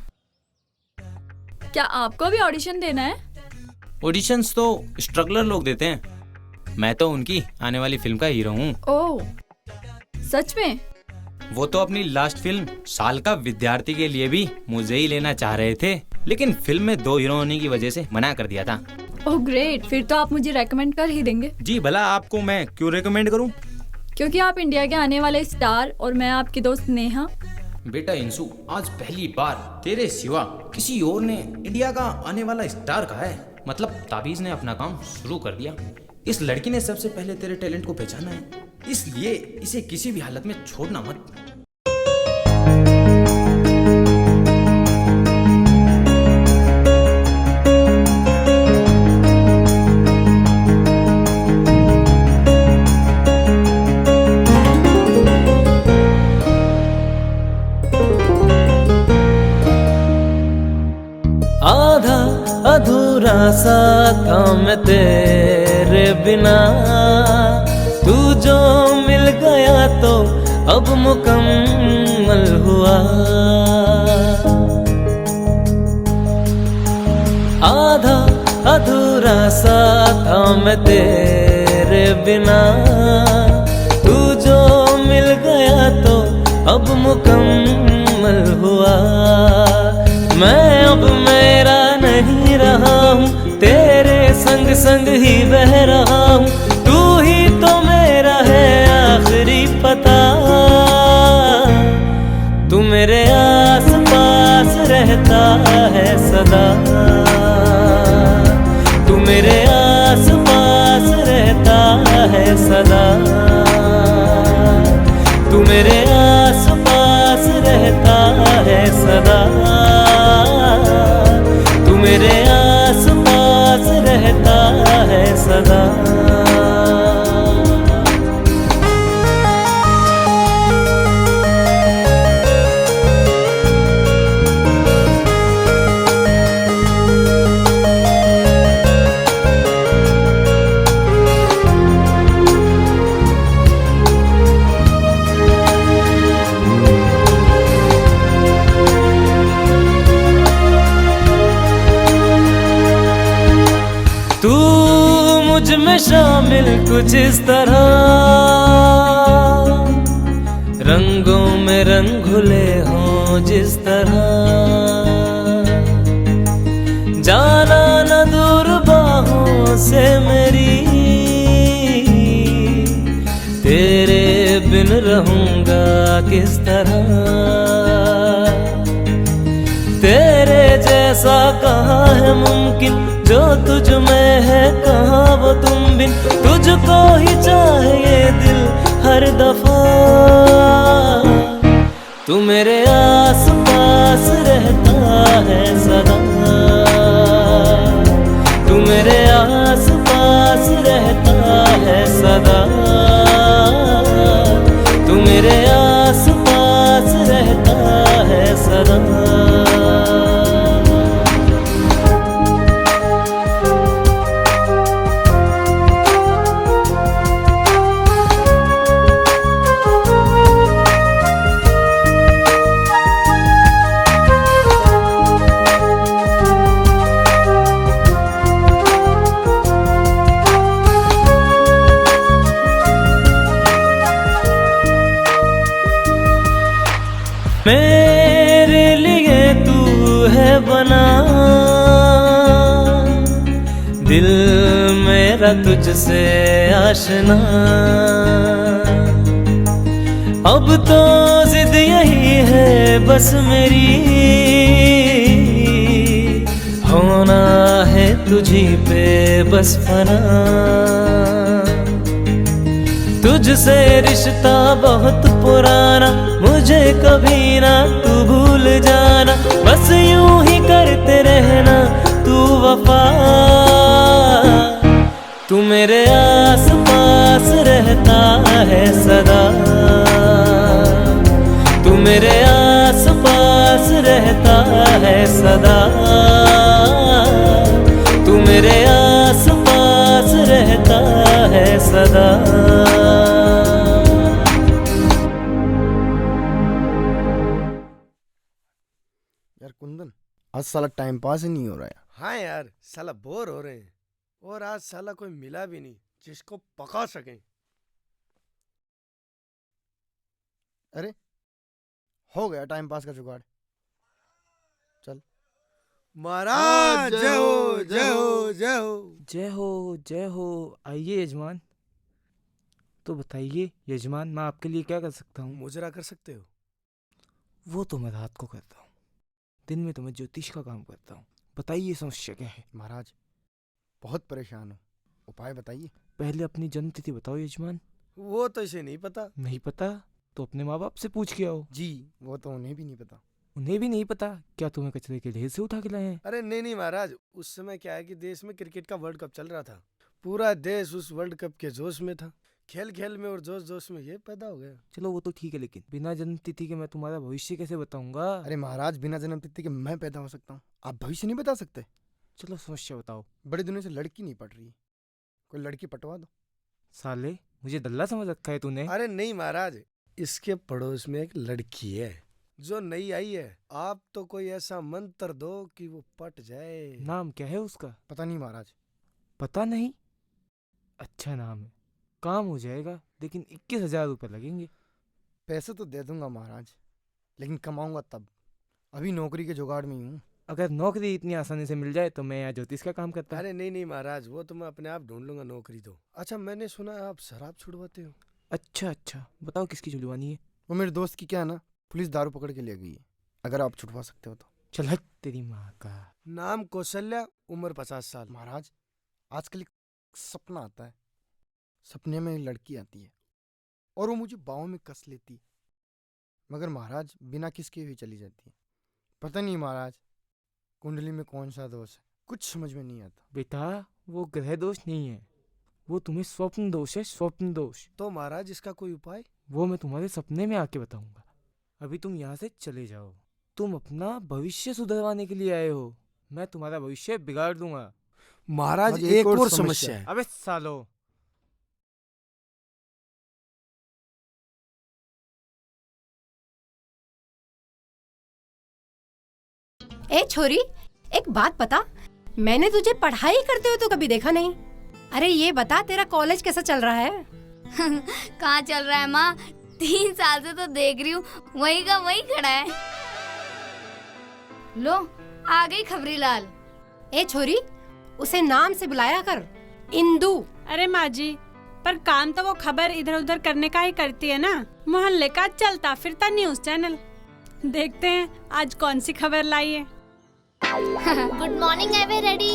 क्या आपको भी ऑडिशन देना है? ऑडिशंस तो स्ट्रगलर लोग देते हैं, मैं तो उनकी आने वाली फिल्म का हीरो हूँ। ओह, सच में? वो तो अपनी लास्ट फिल्म साल का विद्यार्थी के लिए भी मुझे ही लेना चाह रहे थे, लेकिन फिल्म में 2 हीरो होने की वजह से मना कर दिया था। ओह ग्रेट, फिर तो आप मुझे रेकमेंड कर ही देंगे। जी भला, आपको मैं क्यों रेकमेंड करूं? क्योंकि आप इंडिया के आने वाले स्टार और मैं आपकी दोस्त नेहा। बेटा इंसु, आज पहली बार तेरे सिवा किसी और ने इंडिया का आने वाला स्टार कहा है। मतलब ताबीज ने अपना काम शुरू कर दिया। इस लड़की ने सबसे पहले तेरे टैलेंट को पहचाना है, इसलिए इसे किसी भी हालत में छोड़ना मत। आधा अधूरा सा था मैं तेरे बिना, तू जो मिल गया तो अब मुकम्मल हुआ। आधा अधूरा सा था मैं तेरे बिना, तू जो मिल गया तो अब मुकम्मल हुआ। मैं अब मेरा नहीं रहा हूँ, तेरे संग संग ही बह रहा हूँ। तू ही तो मेरा है आखिरी पता, तू मेरे आस पास रहता है सदा। तू मेरे आस पास रहता है सदा, तू मेरे आस पास रहता है सदा। तू मेरे आस पास रहता है सदा। तू मुझ में शामिल कुछ इस तरह, रंगों में रंग घुले हों जिस तरह। जाना न दूर बाहों से मेरी, तेरे बिन रहूंगा किस तरह। तेरे जैसा कहाँ है मुमकिन, जो तुझ में है कहाँ वो तुम बिन। तुझको ही चाहिए दिल हर दफा, तू मेरे आस पास रहता है सदा। तू मेरे आस पास रहता है सदा, तू मेरे आस पास रहता है सदा। मेरे लिए तू है बना, दिल मेरा तुझसे आशना। अब तो जिद यही है बस मेरी, होना है तुझी पे बस फना। तुझसे रिश्ता बहुत पुराना, मुझे कभी ना तू भूल जाना। बस यूं ही करते रहना तू वफा, तू मेरे आस पास रहता है सदा। तू मेरे आस पास रहता है सदा, तू मेरे आस पास रहता है सदा। यार कुंदन, आज साला टाइम पास ही नहीं हो रहा है। हाँ यार, साला बोर हो रहे हैं और आज साला कोई मिला भी नहीं जिसको पका सके। अरे हो गया टाइम पास का जुगाड़। चल महाराज जय हो जय हो जय हो। जय हो जय हो। आइए यजमान। तो बताइए यजमान, मैं आपके लिए क्या कर सकता हूँ? मुजरा कर सकते हो? वो तो मैं रात को करता हूँ, दिन में तो मैं ज्योतिष का काम करता हूँ। बताइए समस्या क्या है? महाराज बहुत परेशान हो, उपाय बताइए। पहले अपनी जन्म तिथि बताओ यजमान। वो तो इसे नहीं पता। नहीं पता तो अपने माँ बाप से पूछ के आओ। जी वो तो उन्हें भी नहीं पता। उन्हें भी नहीं पता? क्या तुम्हें कचरे के ढेर से उठा के लाए हैं? अरे नहीं महाराज, उस समय क्या है कि देश में क्रिकेट का वर्ल्ड कप चल रहा था। पूरा देश उस वर्ल्ड कप के जोश में था। खेल खेल में और जोश जोश में ये पैदा हो गया। चलो वो तो ठीक है, लेकिन बिना जन्म तिथि के मैं तुम्हारा भविष्य कैसे बताऊंगा? अरे महाराज बिना जन्म तिथि के मैं पैदा हो सकता हूँ, आप भविष्य नहीं बता सकते। चलो समस्या बताओ। बड़े दिनों से लड़की नहीं पड़ रही, कोई लड़की पटवा दो। साले मुझे दल्ला समझ रखा है तूने। अरे नहीं महाराज, इसके पड़ोस में एक लड़की है जो नई आई है। आप तो कोई ऐसा मंत्र दो कि वो पट जाए। नाम क्या है उसका? पता नहीं महाराज। पता नहीं? अच्छा नाम है, काम हो जाएगा, लेकिन 21,000 रुपये लगेंगे। पैसे तो दे दूंगा महाराज, लेकिन कमाऊंगा तब। अभी नौकरी के जुगाड़ में ही हूँ। अगर नौकरी इतनी आसानी से मिल जाए तो मैं यहाँ ज्योतिष का काम करता। अरे नहीं नहीं महाराज, वो तो मैं अपने आप ढूंढ लूंगा नौकरी तो। अच्छा मैंने सुना है आप शराब छुड़वाते हो। अच्छा अच्छा, बताओ किसकी छुड़वानी है? वो मेरे दोस्त की क्या है ना, पुलिस दारू पकड़ के ले गई है। अगर आप छुड़वा सकते हो तो। चल हट तेरी माँ का। नाम कौशल्या, उम्र 50 साल। महाराज आजकल एक सपना आता है, सपने में एक लड़की आती है और वो मुझे बाहों में कस लेती है, मगर महाराज बिना किसके भी चली जाती है। पता नहीं महाराज कुंडली में कौन सा दोष है, कुछ समझ में नहीं आता। बेटा वो ग्रह दोष नहीं है, वो तुम्हें स्वप्न दोष है, स्वप्न दोष। तो महाराज इसका कोई उपाय? वो मैं तुम्हारे सपने में आके बताऊंगा। अभी तुम यहाँ से चले जाओ। तुम अपना भविष्य सुधरवाने के लिए आए हो, मैं तुम्हारा भविष्य बिगाड़ दूंगा। महाराज एक और समस्या है। अबे सालो, ए छोरी, एक बात बता, मैंने तुझे पढ़ाई करते हुए तो कभी देखा नहीं। अरे ये बता, तेरा कॉलेज कैसा चल रहा है? कहाँ चल रहा है माँ, 3 साल से तो देख रही हूँ, वही का वही खड़ा है। लो आ गई खबरी लाल। ए छोरी, उसे नाम से बुलाया कर, इंदू। अरे माँ जी, पर काम तो वो खबर इधर उधर करने का ही करती है ना। मोहल्ले का चलता फिरता न्यूज चैनल। देखते हैं आज कौन सी खबर लाई है। Good morning everybody.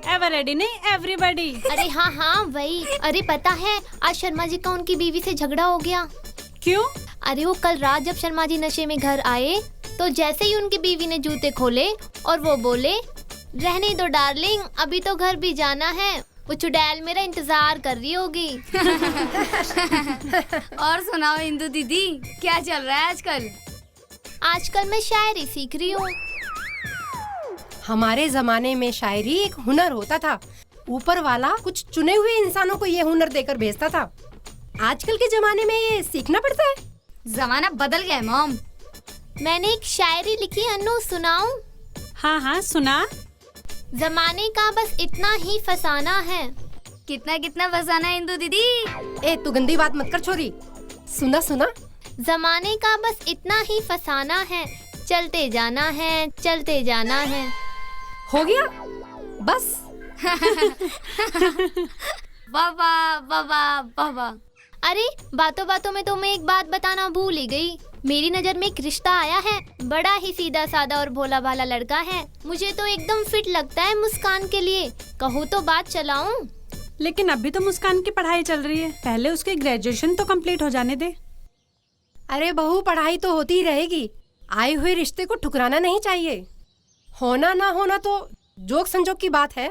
एवरीबॉडी नहीं, एवरीबॉडी। अरे हाँ हाँ वही। अरे पता है आज शर्मा जी का उनकी बीवी से झगड़ा हो गया। क्यों? अरे वो कल रात जब शर्मा जी नशे में घर आए तो जैसे ही उनकी बीवी ने जूते खोले और वो बोले, रहने दो डार्लिंग, अभी तो घर भी जाना है, वो चुड़ैल मेरा इंतजार कर रही होगी। और सुनाओ इंदु दीदी, क्या चल रहा है आजकल? आजकल मैं शायरी सीख रही हूँ। हमारे जमाने में शायरी एक हुनर होता था, ऊपर वाला कुछ चुने हुए इंसानों को ये हुनर देकर भेजता था। आजकल के जमाने में ये सीखना पड़ता है। जमाना बदल गया मॉम। मैंने एक शायरी लिखी, अनु सुनाऊं? हाँ हाँ सुना। जमाने का बस इतना ही फसाना है। कितना कितना फसाना है इंदु दीदी? ए तू गंदी बात मत कर छोरी। सुना सुना। जमाने का बस इतना ही फसाना है, चलते जाना है, चलते जाना है। हो गया बस। बाबा बाबा बाबा। अरे बातों बातों में तो मैं एक बात बताना भूल ही गई। मेरी नजर में एक रिश्ता आया है, बड़ा ही सीधा साधा और भोला भाला लड़का है। मुझे तो एकदम फिट लगता है मुस्कान के लिए। कहूँ तो बात चलाऊं? लेकिन अभी तो मुस्कान की पढ़ाई चल रही है, पहले उसकी ग्रेजुएशन तो कंप्लीट हो जाने दे। अरे बहू, पढ़ाई तो होती ही रहेगी, आए हुए रिश्ते को ठुकराना नहीं चाहिए। होना ना होना तो जोक संजोग की बात है।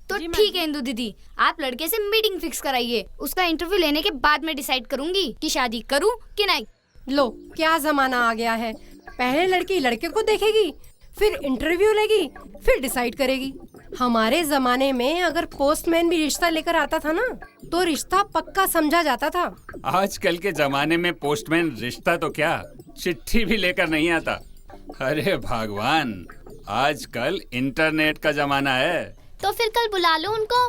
तो ठीक है इंदु दीदी, आप लड़के से मीटिंग फिक्स कराइए, उसका इंटरव्यू लेने के बाद मैं डिसाइड करूंगी कि शादी करूं कि नहीं। लो क्या जमाना आ गया है, पहले लड़की लड़के को देखेगी, फिर इंटरव्यू लेगी, फिर डिसाइड करेगी। हमारे जमाने में अगर पोस्टमैन भी रिश्ता लेकर आता था ना तो रिश्ता पक्का समझा जाता था। आजकल के जमाने में पोस्टमैन रिश्ता तो क्या, चिट्ठी भी लेकर नहीं आता। अरे भगवान, आजकल इंटरनेट का जमाना है। तो फिर कल बुला लो उनको।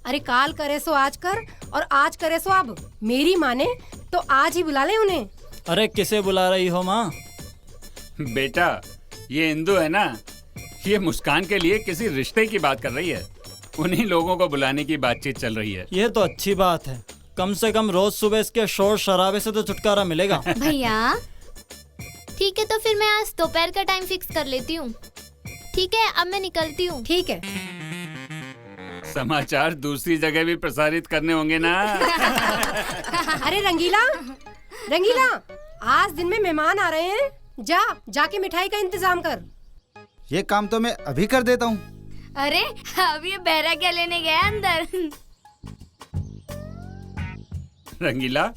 अरे काल करे सो आज कर और आज करे सो अब। मेरी माने तो आज ही बुला ले उन्हें। अरे किसे बुला रही हो माँ? बेटा ये इंदु है ना, ये मुस्कान के लिए किसी रिश्ते की बात कर रही है। उन्हीं लोगों को बुलाने की बातचीत चल रही है। ये तो अच्छी बात है, कम से कम रोज सुबह इसके शोर शराबे से तो छुटकारा मिलेगा। भैया ठीक है, तो फिर मैं आज दोपहर का टाइम फिक्स कर लेती हूँ। ठीक है, अब मैं निकलती हूँ। ठीक है। समाचार दूसरी जगह भी प्रसारित करने होंगे ना। अरे रंगीला, रंगीला, आज दिन में मेहमान आ रहे हैं, जाके मिठाई का इंतजाम कर। ये काम तो मैं अभी कर देता हूँ। अरे अब ये बहरा क्या लेने गया अंदर? रंगीला,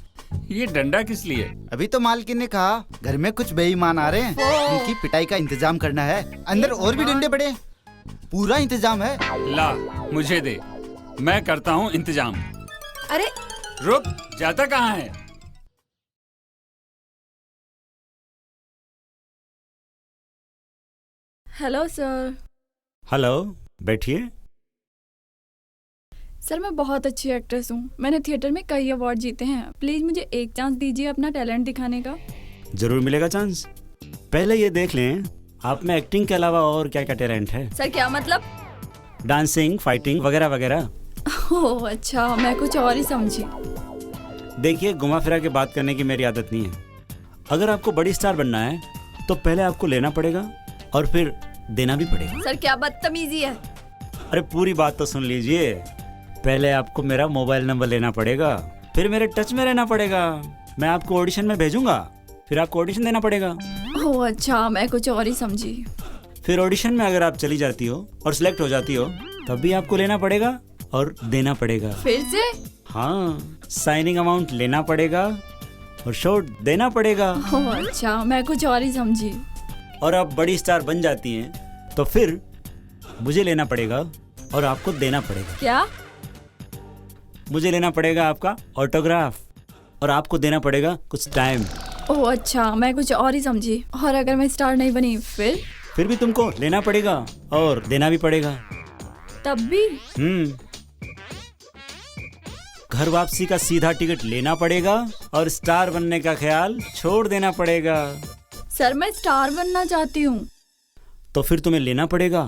ये डंडा किस लिए? अभी तो मालकिन ने कहा घर में कुछ बेईमान आ रहे हैं, उनकी पिटाई का इंतजाम करना है। अंदर और भी डंडे पड़े, पूरा इंतजाम है। ला, मुझे दे, मैं करता हूँ इंतजाम। अरे रुक, जाता कहाँ है? Hello sir. हेलो, बैठिए। सर मैं बहुत अच्छी एक्ट्रेस हूँ, मैंने थिएटर में कई अवार्ड जीते हैं। प्लीज मुझे एक चांस दीजिए अपना टैलेंट दिखाने का। जरूर मिलेगा चांस। पहले ये देख लें आप में एक्टिंग के अलावा और क्या क्या टैलेंट है। सर क्या मतलब? डांसिंग, फाइटिंग वगैरह वगैरह। ओह अच्छा, मैं कुछ और ही समझी। देखिए, घुमा फिरा के बात करने की मेरी आदत नहीं है। अगर आपको बड़ी स्टार बनना है तो पहले आपको लेना पड़ेगा और फिर देना भी पड़ेगा। सर क्या बदतमीजी है। अरे पूरी बात तो सुन लीजिए। पहले आपको मेरा मोबाइल नंबर लेना पड़ेगा, फिर मेरे टच में रहना पड़ेगा। मैं आपको ऑडिशन में भेजूंगा, फिर आपको ऑडिशन देना पड़ेगा। ओह अच्छा, मैं कुछ और ही समझी। फिर ऑडिशन में अगर आप चली जाती हो और सिलेक्ट हो जाती हो तब भी आपको लेना पड़ेगा और देना पड़ेगा। फिर से? हाँ, साइनिंग अमाउंट लेना पड़ेगा और शॉट देना पड़ेगा। ओह अच्छा, मैं कुछ और ही समझी। और आप बड़ी स्टार बन जाती हैं तो फिर मुझे लेना पड़ेगा और आपको देना पड़ेगा। क्या? मुझे लेना पड़ेगा आपका ऑटोग्राफ और आपको देना पड़ेगा कुछ टाइम। ओह अच्छा, मैं कुछ और ही समझी। और अगर मैं स्टार नहीं बनी फिर भी तुमको लेना पड़ेगा और देना भी पड़ेगा। तब भी? घर वापसी का सीधा टिकट लेना पड़ेगा और स्टार बनने का ख्याल छोड़ देना पड़ेगा। सर मैं स्टार बनना चाहती हूँ। तो फिर तुम्हें लेना पड़ेगा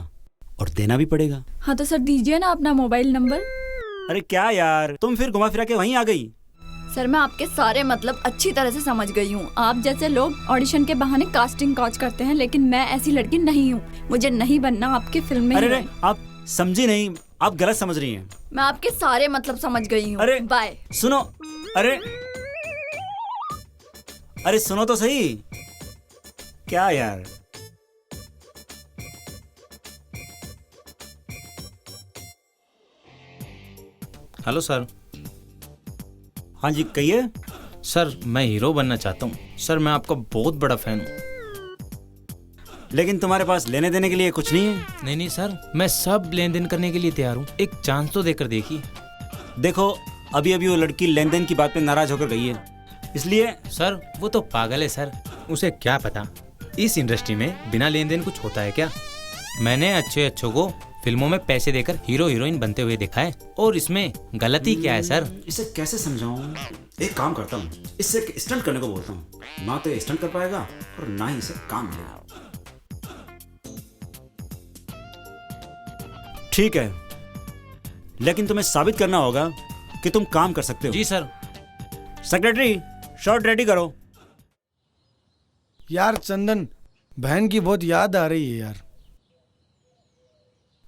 और देना भी पड़ेगा। हाँ तो सर दीजिए ना अपना मोबाइल नंबर। अरे क्या यार, तुम फिर घुमा फिरा के वहीं आ गई। सर मैं आपके सारे मतलब अच्छी तरह से समझ गई हूँ। आप जैसे लोग ऑडिशन के बहाने कास्टिंग काउच करते हैं, लेकिन मैं ऐसी लड़की नहीं हूँ। मुझे नहीं बनना आपकी फिल्म में। अरे आप समझी नहीं, आप गलत समझ रही हैं। मैं आपके सारे मतलब समझ गई हूँ। अरे बाय। सुनो, अरे सुनो तो सही। क्या यार, हेलो सर। हाँ जी कहिए। सर मैं हीरो बनना चाहता हूँ। सर मैं आपका बहुत बड़ा फैन हूँ। लेकिन तुम्हारे पास लेने देने के लिए कुछ नहीं है। नहीं सर, मैं सब लेन देन करने के लिए तैयार हूँ। एक चांस तो देकर देखिए। देखो अभी अभी वो लड़की लेन देन की बात पे नाराज होकर गई है, इसलिए। सर वो तो पागल है सर, उसे क्या पता इस इंडस्ट्री में बिना लेन देन कुछ होता है क्या। मैंने अच्छों को फिल्मों में पैसे देकर हीरो हीरोइन बनते हुए देखा है, और इसमें गलती क्या है सर। इसे कैसे समझाऊं? एक काम करता हूँ, इससे स्टंट करने को बोलता हूँ। ना तो स्टंट कर पाएगा और ना ही इसे काम मिलेगा। ठीक है, लेकिन तुम्हें साबित करना होगा कि तुम काम कर सकते हो। जी सर। सेक्रेटरी शॉट रेडी करो। यार चंदन, बहन की बहुत याद आ रही है यार।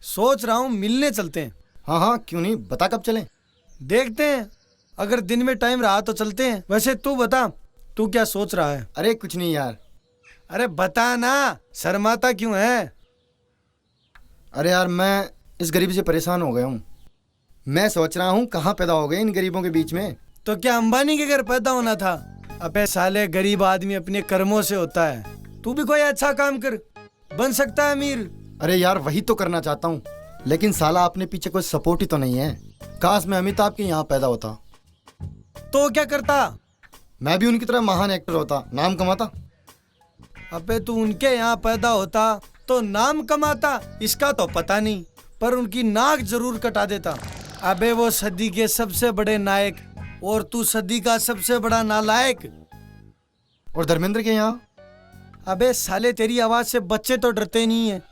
सोच रहा हूँ मिलने चलते हैं। हाँ हाँ क्यों नहीं, बता कब चलें? देखते हैं, अगर दिन में टाइम रहा तो चलते हैं। वैसे तू बता, तू क्या सोच रहा है? अरे कुछ नहीं यार। अरे बता ना, शर्माता क्यों है? अरे यार मैं इस गरीबी से परेशान हो गया हूँ। मैं सोच रहा हूँ कहाँ पैदा हो गए इन गरीबों के बीच में। तो क्या अंबानी के घर पैदा होना था? अबे साले, गरीब आदमी अपने कर्मों से होता है। तू भी कोई अच्छा काम कर, बन सकता है अमीर। अरे यार वही तो करना चाहता हूँ, लेकिन साला अपने पीछे कोई सपोर्ट ही तो नहीं है। काश मैं अमिताभ के यहाँ पैदा होता। तो क्या करता? मैं भी उनकी तरह महान एक्टर होता, नाम कमाता। अबे तू उनके यहाँ पैदा होता तो नाम कमाता, इसका तो पता नहीं, पर उनकी नाक जरूर कटा देता। अबे वो सदी के सबसे बड़े नायक और तू सदी का सबसे बड़ा नालायक। और धर्मेंद्र के यहाँ? अबे साले, तेरी आवाज से बच्चे तो डरते नहीं है।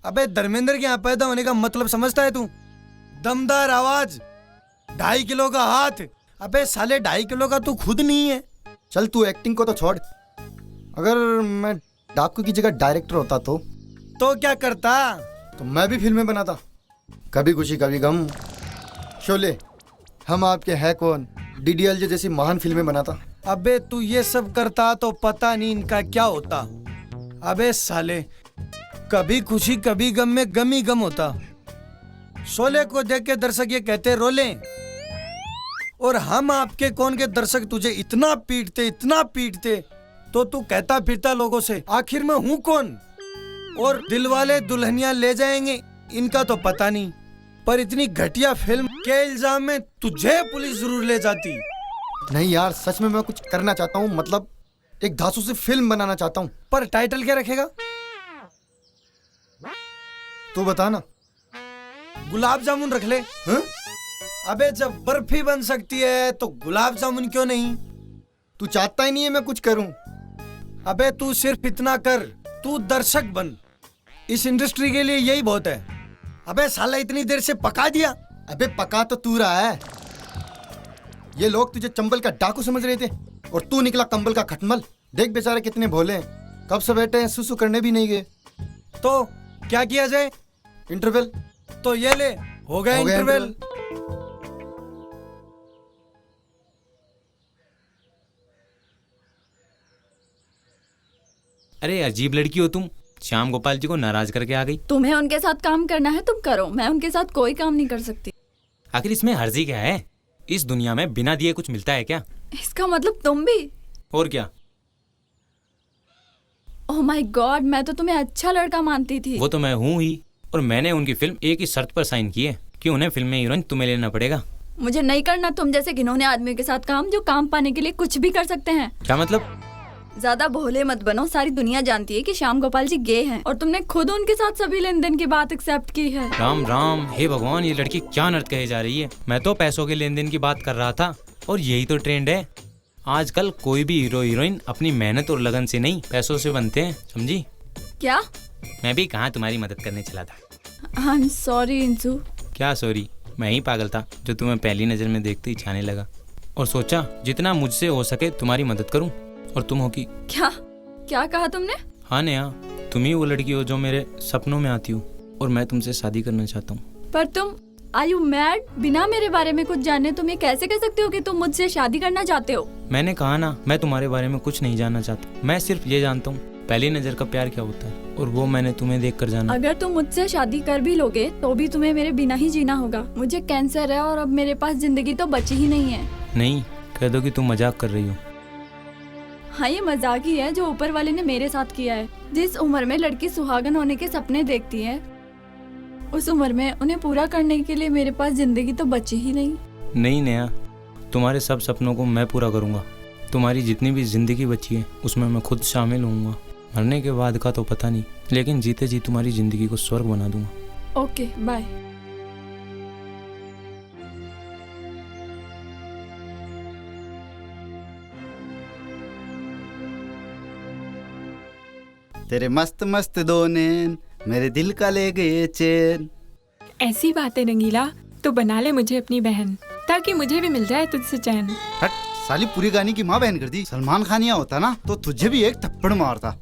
अबे धर्मेंद्र के यहाँ पैदा होने का मतलब समझता है तू? दमदार आवाज, 2.5 किलो का हाथ। अबे साले 2.5 किलो का तू खुद नहीं है। चल तू एक्टिंग को तो छोड़, अगर मैं डाकू की जगह डायरेक्टर होता तो क्या करता? तो मैं भी फिल्में बनाता, कभी खुशी कभी गम, शोले, हम आपके है कौन, डीडीएल जैसी महान फिल्में बनाता। अबे तू ये सब करता तो पता नहीं इनका क्या होता। अबे साले, कभी खुशी कभी गम में गम ही गम होता। शोले को देख के दर्शक ये कहते रोले, और हम आपके कौन के दर्शक तुझे इतना पीटते तो तू कहता फिरता लोगों से आखिर मैं हूँ कौन। और दिलवाले दुल्हनिया ले जाएंगे इनका तो पता नहीं, पर इतनी घटिया फिल्म के इल्जाम में तुझे पुलिस जरूर ले जाती। नहीं यार, सच में मैं कुछ करना चाहता हूँ, मतलब एक धांसू से फिल्म बनाना चाहता हूँ। पर टाइटल क्या रखेगा? तू बता ना। गुलाब जामुन रख ले। हा? अबे जब बर्फी बन सकती है तो गुलाब जामुन क्यों नहीं? तू चाहता ही नहीं है मैं कुछ करूं। अबे तू सिर्फ इतना कर, तू दर्शक बन, इस इंडस्ट्री के लिए यही बहुत है। अबे साला इतनी देर से पका दिया। अबे पका तो तू रहा है, ये लोग तुझे चंबल का डाकू समझ रहे थे और तू निकला कंबल का खटमल। देख बेचारे कितने भोले हैं, कब से बैठे हैं, सुसु करने भी नहीं गए। तो क्या किया जाए? इंटरवल। तो ये ले, हो गया इंटरवल। अरे अजीब लड़की हो तुम, श्याम गोपाल जी को नाराज करके आ गई। तुम्हें उनके साथ काम करना है तुम करो, मैं उनके साथ कोई काम नहीं कर सकती। आखिर इसमें हर्जी क्या है? इस दुनिया में बिना दिए कुछ मिलता है क्या? इसका मतलब तुम भी? और क्या? ओह माय गॉड, मैं तो तुम्हें अच्छा लड़का मानती थी। वो तो मैं हूँ ही, और मैंने उनकी फिल्म एक ही शर्त पर साइन की है कि उन्हें फिल्म में हीरोइन तुम्हें लेना पड़ेगा। मुझे नहीं करना तुम जैसे घिनौने आदमियों के साथ काम, जो काम पाने के लिए कुछ भी कर सकते हैं। क्या मतलब? ज्यादा भोले मत बनो, सारी दुनिया जानती है कि श्याम गोपाल जी गे हैं और तुमने खुद उनके साथ सभी लेन देन की बात एक्सेप्ट की है। राम राम, हे भगवान, ये लड़की क्या नर्त कहे जा रही है। मैं तो पैसों के लेन देन की बात कर रहा था, और यही तो ट्रेंड है आजकल। कोई भी हीरो हीरोइन अपनी मेहनत और लगन से नहीं, पैसों से बनते हैं, समझी? क्या? मैं भी कहाँ तुम्हारी मदद करने चला था। I am sorry इंसू। क्या सॉरी? मैं ही पागल था जो तुम्हें पहली नजर में देखते ही छाने लगा, और सोचा जितना मुझसे हो सके तुम्हारी मदद करूं, और तुम हो कि क्या कहा तुमने? हाँ नेहा, तुम ही वो लड़की हो जो मेरे सपनों में आती हो, और मैं तुमसे शादी करना चाहता हूँ। पर तुम, आर यू मैड? बिना मेरे बारे में कुछ जाने तुम ये कैसे कह सकते हो कि तुम मुझसे शादी करना चाहते हो? मैंने कहा ना, मैं तुम्हारे बारे में कुछ नहीं जानना चाहता। मैं सिर्फ ये जानता हूँ पहली नजर का प्यार क्या होता है, और वो मैंने तुम्हें देख कर जाना। अगर तुम मुझसे शादी कर भी लोगे तो भी तुम्हें मेरे बिना ही जीना होगा। मुझे कैंसर है और अब मेरे पास जिंदगी तो बची ही नहीं है। नहीं, कह दो कि तुम मजाक कर रही हो। हाँ, ये मजाक ही है जो ऊपर वाले ने मेरे साथ किया है। जिस उम्र में लड़की सुहागन होने के सपने देखती है, उस उम्र में उन्हें पूरा करने के लिए मेरे पास जिंदगी तो बची ही नहीं। नहीं नेहा, तुम्हारे सब सपनों को मैं पूरा करूँगा। तुम्हारी जितनी भी जिंदगी बची है उसमें मैं खुद शामिल होऊंगा। मरने के बाद का तो पता नहीं, लेकिन जीते जी तुम्हारी जिंदगी को स्वर्ग बना दूंगा। Okay, bye. तेरे मस्त मस्त दो नैन मेरे दिल का ले गए चैन। ऐसी बातें रंगीला, तो बना ले मुझे अपनी बहन, ताकि मुझे भी मिल जाए तुझसे चैन। हट साली, पूरी गानी की माँ बहन कर दी। सलमान खान यहाँ होता ना तो तुझे भी एक थप्पड़ मारता।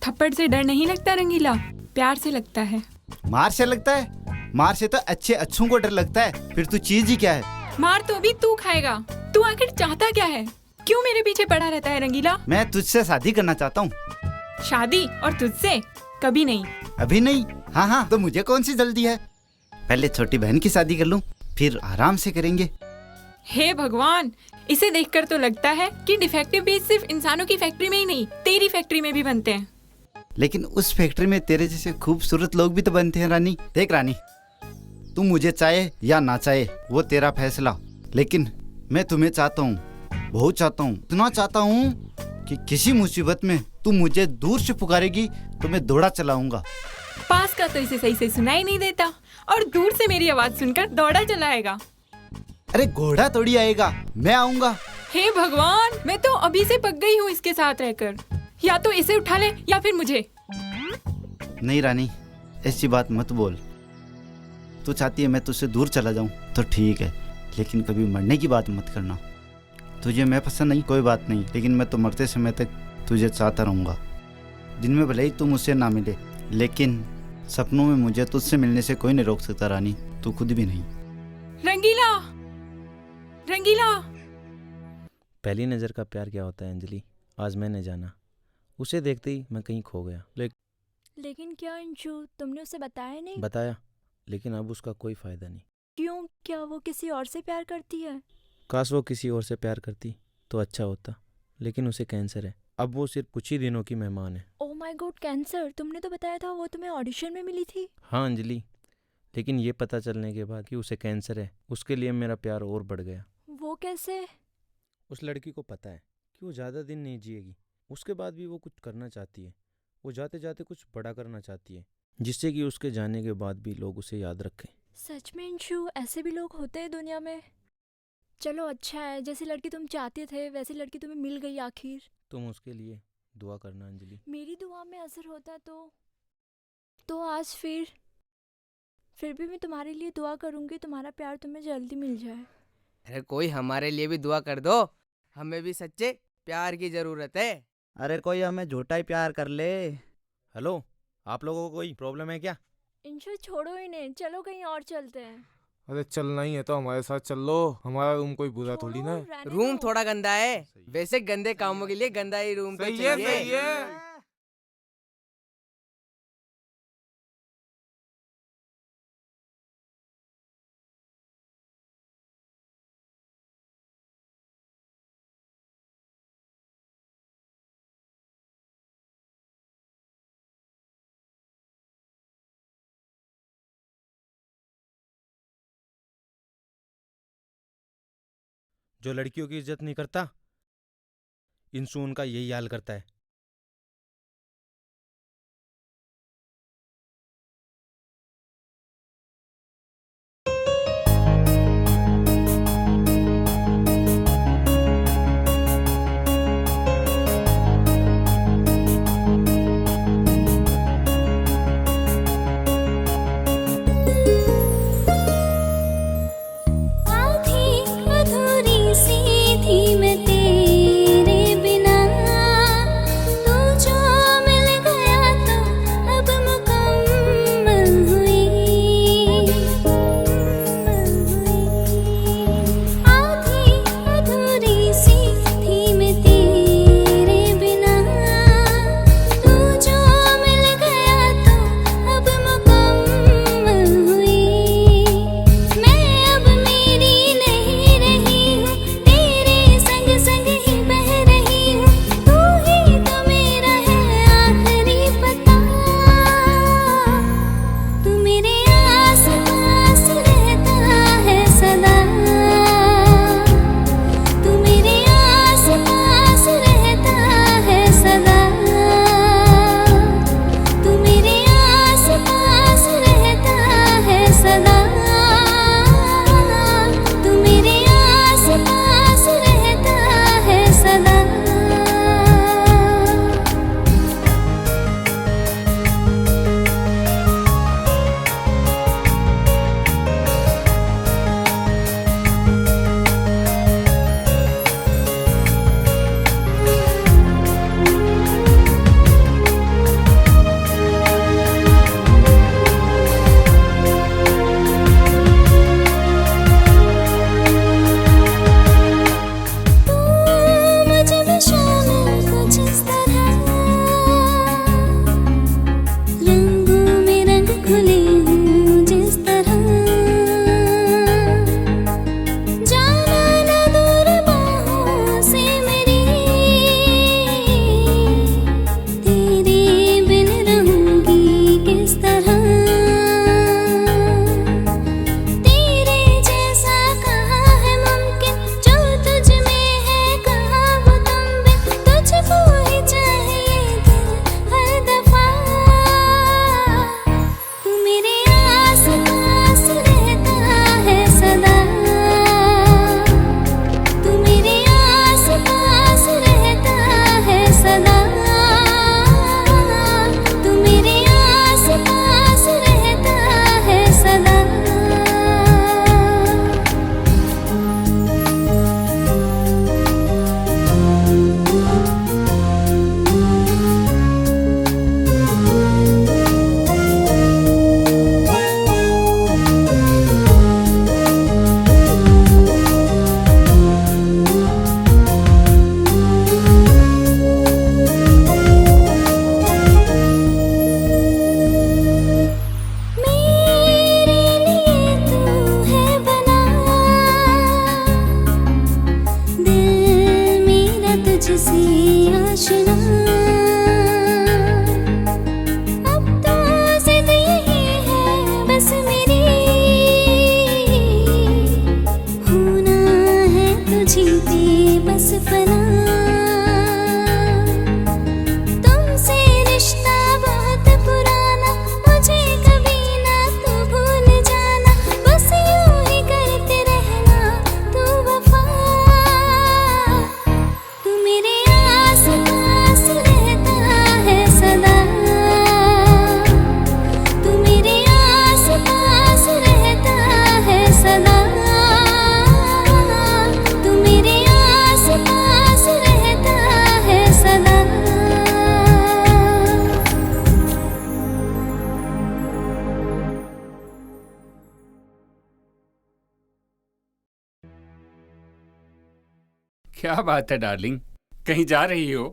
थप्पड़ से डर नहीं लगता रंगीला, प्यार से लगता है। मार से लगता है? मार से तो अच्छे अच्छों को डर लगता है। फिर तू चीज ही क्या है? मार तो भी तू खाएगा। तू आखिर चाहता क्या है? क्यों मेरे पीछे पड़ा रहता है रंगीला? मैं तुझसे शादी करना चाहता हूँ। शादी? और तुझसे? कभी नहीं। अभी नहीं? हाँ हाँ, तो मुझे कौन सी जल्दी है? पहले छोटी बहन की शादी कर लूं, फिर आराम से करेंगे। हे भगवान, इसे देखकर तो लगता है कि डिफेक्टिव पीस सिर्फ इंसानों की फैक्ट्री में ही नहीं, तेरी फैक्ट्री में भी बनते हैं। लेकिन उस फैक्ट्री में तेरे जैसे खूबसूरत लोग भी तो बनते हैं रानी। देख रानी, तू मुझे चाहे या ना चाहे वो तेरा फैसला, लेकिन मैं तुम्हें चाहता हूँ, बहुत चाहता हूँ, इतना चाहता हूँ कि किसी मुसीबत में तू मुझे दूर से पुकारेगी तो मैं दौड़ा चलाऊंगा। पास का तो इसे सही से सुनाई नहीं देता, और दूर से मेरी आवाज सुनकर दौड़ा चलाएगा। अरे घोड़ा थोड़ी आएगा, मैं आऊंगा। हे भगवान, मैं तो अभी से पक गई हूँ इसके साथ रहकर। या तो इसे उठा ले या फिर मुझे। नहीं रानी, ऐसी बात मत बोल। तू चाहती है मैं तुझसे दूर चला जाऊं तो ठीक है, लेकिन कभी मरने की बात मत करना। तुझे मैं पसंद नहीं कोई बात नहीं, लेकिन मैं तो मरते समय तक तुझे चाहता रहूँगा। दिन में भले ही तू मुझसे ना मिले, लेकिन सपनों में मुझे तुझसे मिलने से कोई नहीं रोक सकता रानी, तू खुद भी नहीं। रंगीला, रंगीला। पहली नज़र का प्यार क्या होता है अंजलि, आज मैंने जाना। उसे देखते ही मैं कहीं खो गया। लेकिन क्या अंशु, तुमने उसे बताया नहीं? बताया, लेकिन अब उसका कोई फायदा नहीं। क्यों? क्या वो किसी और से प्यार करती है? काश वो किसी और से प्यार करती तो अच्छा होता, लेकिन उसे कैंसर है। अब वो सिर्फ कुछ ही दिनों की मेहमान है। Oh my God, cancer! तुमने तो बताया था वो तुम्हें ऑडिशन में मिली थी। हाँ अंजलि, लेकिन ये पता चलने के बाद कि उसे कैंसर है, उसके लिए मेरा प्यार और बढ़ गया। वो कैसे? उस लड़की को पता है कि वो ज़्यादा दिन नहीं जिएगी, उसके बाद भी वो कुछ करना चाहती है। वो जाते जाते कुछ बड़ा करना चाहती है, जिससे कि उसके जाने के बाद भी लोग उसे याद रखें। सच में अंशु, ऐसे भी लोग होते हैं दुनिया में। चलो अच्छा है, जैसी लड़की तुम चाहते थे वैसी लड़की तुम्हें मिल गई आखिर। तुम उसके लिए दुआ करना अंजलि। मेरी दुआ में असर होता तो आज फिर भी मैं तुम्हारे लिए दुआ करूंगी, तुम्हारा प्यार तुम्हें जल्दी मिल जाए। अरे कोई हमारे लिए भी दुआ कर दो, हमें भी सच्चे प्यार की जरूरत है। अरे कोई हमें झूठा ही प्यार कर ले। हेलो, आप लोगों को कोई प्रॉब्लम है क्या? इंशु छोड़ो इन्हें, चलो कहीं और चलते हैं। अरे चलना ही है तो हमारे साथ चल लो, हमारा रूम कोई बुरा थोड़ी ना है। रूम थोड़ा गंदा है, वैसे गंदे कामों के लिए गंदा ही रूम पे सही है, चाहिए। सही है। जो लड़कियों की इज्जत नहीं करता, इंसू उनका यही हाल करता है। क्या बात है डार्लिंग, कहीं जा रही हो?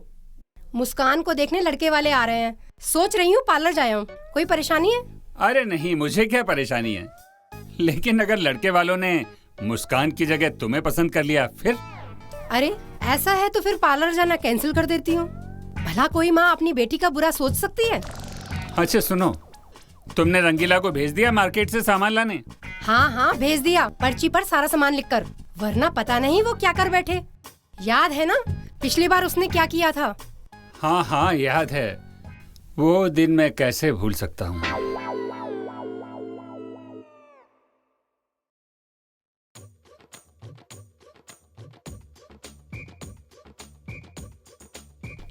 मुस्कान को देखने लड़के वाले आ रहे हैं, सोच रही हूँ पार्लर जाऊँ। कोई परेशानी है? अरे नहीं, मुझे क्या परेशानी है, लेकिन अगर लड़के वालों ने मुस्कान की जगह तुम्हें पसंद कर लिया फिर? अरे ऐसा है तो फिर पार्लर जाना कैंसिल कर देती हूँ। भला कोई माँ अपनी बेटी का बुरा सोच सकती है? अच्छा सुनो, तुमने रंगीला को भेज दिया मार्केट से सामान लाने? हाँ हाँ भेज दिया, पर्ची पर सारा सामान लिखकर, वरना पता नहीं वो क्या कर बैठे। याद है ना पिछली बार उसने क्या किया था? हाँ हाँ याद है, वो दिन मैं कैसे भूल सकता हूँ।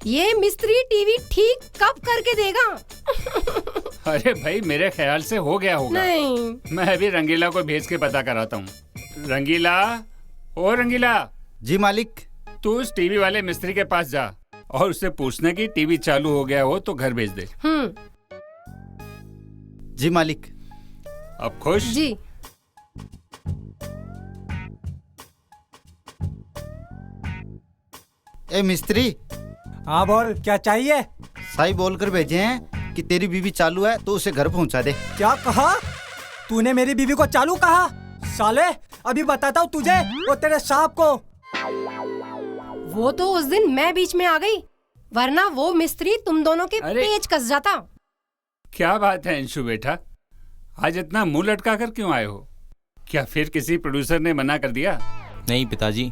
ये मिस्त्री टीवी ठीक कब करके देगा? अरे भाई मेरे ख्याल से हो गया होगा। नहीं। मैं अभी रंगीला को भेज के पता कराता हूँ। रंगीला, ओ रंगीला। जी मालिक। तू उस टीवी वाले मिस्त्री के पास जा और उससे पूछना कि टीवी चालू हो गया हो तो घर भेज दे। जी मालिक। अब खुश? जी। ए मिस्त्री। हाँ बोल, क्या चाहिए? साई बोल कर भेजे हैं कि तेरी बीवी चालू है तो उसे घर पहुंचा दे। क्या कहा? तूने मेरी बीवी को चालू कहा? साले अभी बताता हूँ तुझे और तेरे सांप को। वो तो उस दिन मैं बीच में आ गई, वरना वो मिस्त्री तुम दोनों के पेच कस जाता। क्या बात है अंशु बेटा, आज इतना मुंह लटका कर क्यों आए हो? क्या फिर किसी प्रोड्यूसर ने मना कर दिया? नहीं पिताजी,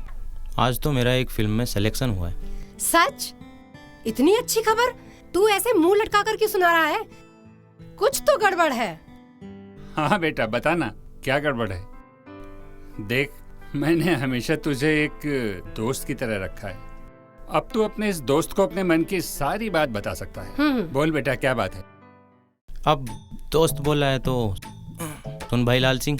आज तो मेरा एक फिल्म में सिलेक्शन हुआ है। सच? इतनी अच्छी खबर तू ऐसे मुंह लटका कर क्यों सुना रहा है? कुछ तो गड़बड़ है। हाँ बेटा बताना क्या गड़बड़ है। देख, मैंने हमेशा तुझे एक दोस्त की तरह रखा है, अब तू अपने इस दोस्त को अपने मन की सारी बात बता सकता है। बोल बेटा क्या बात है? अब दोस्त बोला है तो सुन भाई लाल सिंह,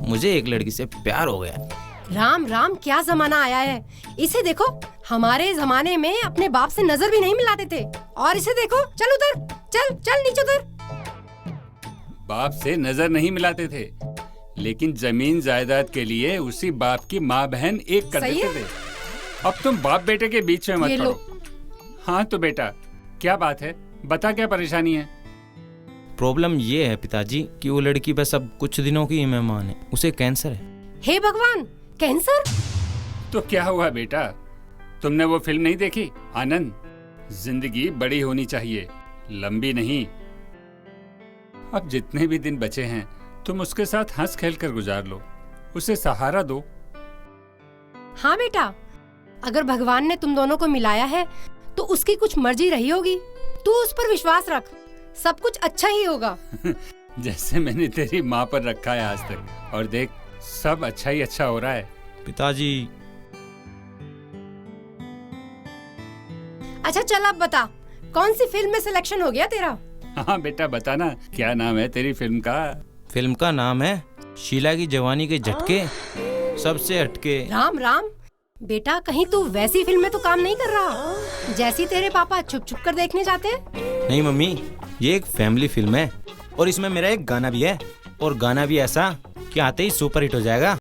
मुझे एक लड़की से प्यार हो गया। राम राम, क्या जमाना आया है। इसे देखो, हमारे जमाने में अपने बाप से नजर भी नहीं मिलाते थे, और इसे देखो, चल उधर, चल चल नीचे उधर। बाप से नजर नहीं मिलाते थे, लेकिन जमीन जायदाद के लिए उसी बाप की माँ बहन एक कर देते थे। अब तुम बाप बेटे के बीच में मत पड़ो। हाँ तो बेटा क्या बात है, बता क्या परेशानी है? प्रॉब्लम ये है पिताजी कि वो लड़की बस अब कुछ दिनों की मेहमान है, उसे कैंसर है। हे भगवान, कैंसर? तो क्या हुआ बेटा, तुमने वो फिल्म नहीं देखी आनंद? जिंदगी बड़ी होनी चाहिए, लंबी नहीं। अब जितने भी दिन बचे हैं तुम उसके साथ हंस खेल कर गुजार लो, उसे सहारा दो। हाँ बेटा, अगर भगवान ने तुम दोनों को मिलाया है तो उसकी कुछ मर्जी रही होगी। तू उस पर विश्वास रख, सब कुछ अच्छा ही होगा। जैसे मैंने तेरी माँ पर रखा है आज तक, और देख सब अच्छा ही अच्छा हो रहा है। पिताजी। अच्छा चल अब बता, कौन सी फिल्म में सिलेक्शन हो गया तेरा? हाँ बेटा बताना, क्या नाम है तेरी फिल्म का? फिल्म का नाम है शीला की जवानी के झटके सबसे हटके। राम राम बेटा, कहीं तू वैसी फिल्म में तो काम नहीं कर रहा जैसी तेरे पापा छुप छुप कर देखने जाते हैं? नहीं मम्मी, ये एक फैमिली फिल्म है और इसमें मेरा एक गाना भी है, और गाना भी ऐसा कि आते ही सुपर हिट हो जाएगा।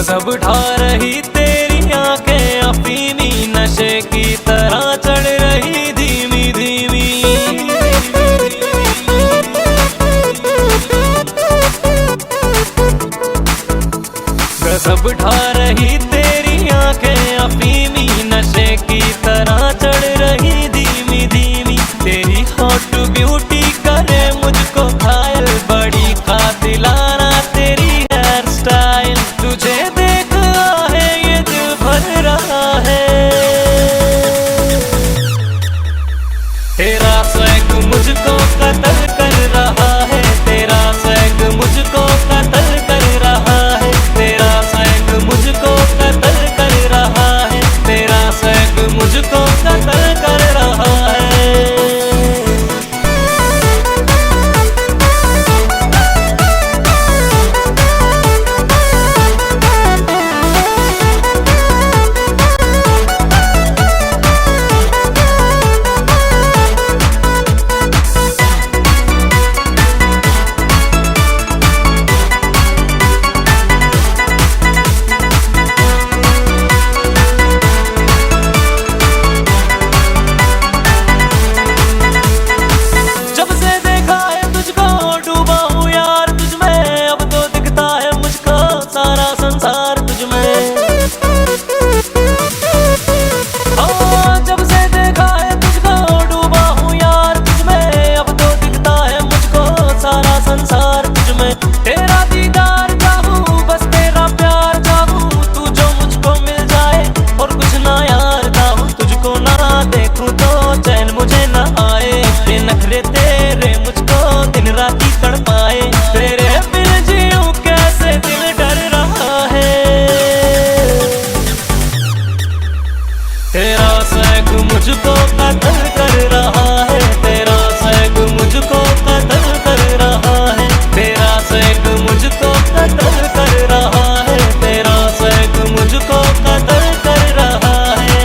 सब उठा रही तेरी आंखें अफीमी, नशे की तरह चढ़ रही धीमी धीमी। सब उठा रही तेरी आंखें अफीमी, नशे की तरह चढ़ रही धीमी धीमी। तेरी हॉट ब्यूटी करे मुझको घायल, बड़ी कातिलाना तेरी हेयर स्टाइल। तुझे देख आहे ये दिल भर रहा है, तेरा स्वैग मुझको कत्ल कर रहा है, तेरा स्वैग मुझको कत्ल कर रहा है, तेरा स्वैग मुझको कत्ल कर रहा है, तेरा स्वैग मुझ संसार तुझ में, तेरा दीदार चाहूं बस तेरा प्यार चाहूं, तू जो मुझको मिल जाए और कुछ ना यार चाहूं, तुझको ना देखूं तो चैन मुझे ना आए, ये नखरे तेरे मुझको दिन रात ही तड़पाए, तेरे बिन जीऊं कैसे दिल डर रहा है, तेरा सहग मुझको कत्ल कर रहा है, तेरा सहग मुझको कत्ल कर रहा है, तेरा सहग मुझको कत्ल कर रहा है, तेरा सहग मुझको कत्ल कर रहा है।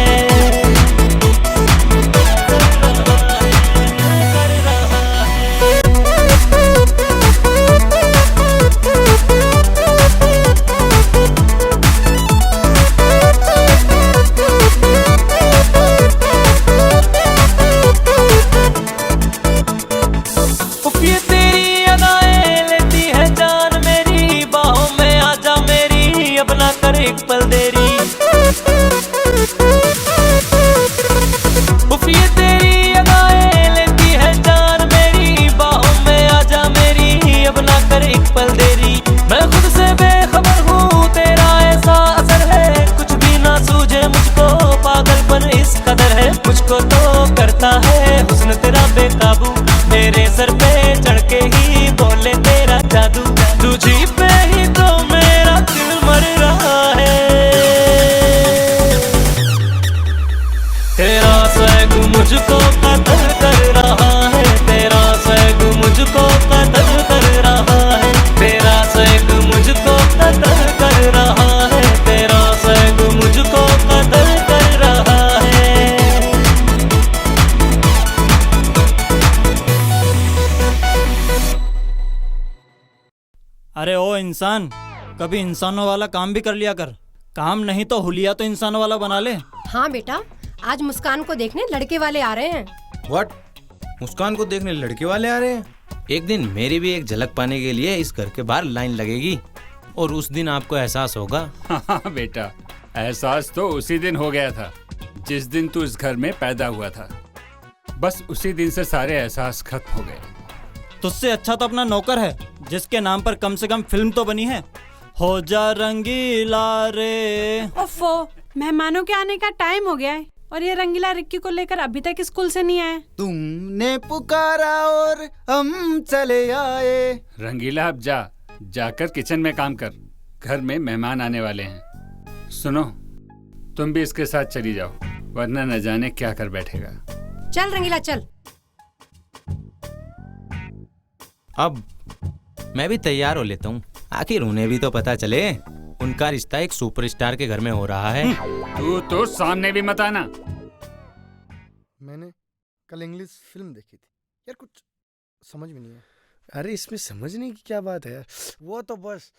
उफ ये तेरी अदाएं लेती है जान मेरी, बाहों में आजा मेरी अब ना कर एक पल देरी, उफ ये तेरी अदाएं लेती है जान मेरी, बाहों में आजा मेरी अब ना कर एक पल देरी, मैं खुद से बेखबर हूँ तेरा ऐसा असर है, कुछ भी ना सूझे मुझको पागलपन इस कदर है, मुझको तो करता है हुस्न तेरा बेकाबू, मेरे सर पे चढ़ के ही बोले तेरा जादू, तुझी पे ही तो मेरा दिल मर रहा है, तेरा सहग मुझको कत्ल कर रहा है, तेरा सहग मुझको कत्ल कर रहा है, तेरा सहग मुझको कत्ल कर रहा है, तेरा सहग मुझको कत्ल कर रहा है। अरे ओ इंसान, कभी इंसानों वाला काम भी कर लिया कर, काम नहीं तो हुलिया तो इंसानों वाला बना ले। हाँ बेटा, आज मुस्कान को देखने लड़के वाले आ रहे हैं। व्हाट? मुस्कान को देखने लड़के वाले आ रहे हैं? एक दिन मेरी भी एक झलक पाने के लिए इस घर के बाहर लाइन लगेगी और उस दिन आपको एहसास होगा। हाँ बेटा, एहसास तो उसी दिन हो गया था जिस दिन तू इस घर में पैदा हुआ था, बस उसी दिन से सारे एहसास खत्म हो गए। तुझसे अच्छा तो अपना नौकर है जिसके नाम पर कम से कम फिल्म तो बनी है, हो जा रंगीला रे। ओफो, मेहमानों के आने का टाइम हो गया है और ये रंगीला रिक्की को लेकर अभी तक स्कूल से नहीं आए। तुमने पुकारा और हम चले आए। रंगीला अब जाकर किचन में काम कर, घर में मेहमान आने वाले हैं। सुनो, तुम भी इसके साथ चली जाओ वरना न जाने क्या कर बैठेगा। चल रंगीला चल। अब मैं भी तैयार हो लेता हूँ, आखिर उन्हें भी तो पता चले उनका रिश्ता एक सुपरस्टार के घर में हो रहा है। तू तो सामने भी मत आना। मैंने कल इंग्लिश फिल्म देखी थी यार, कुछ समझ में नहीं है। अरे इसमें समझने की क्या बात है यार, वो तो बस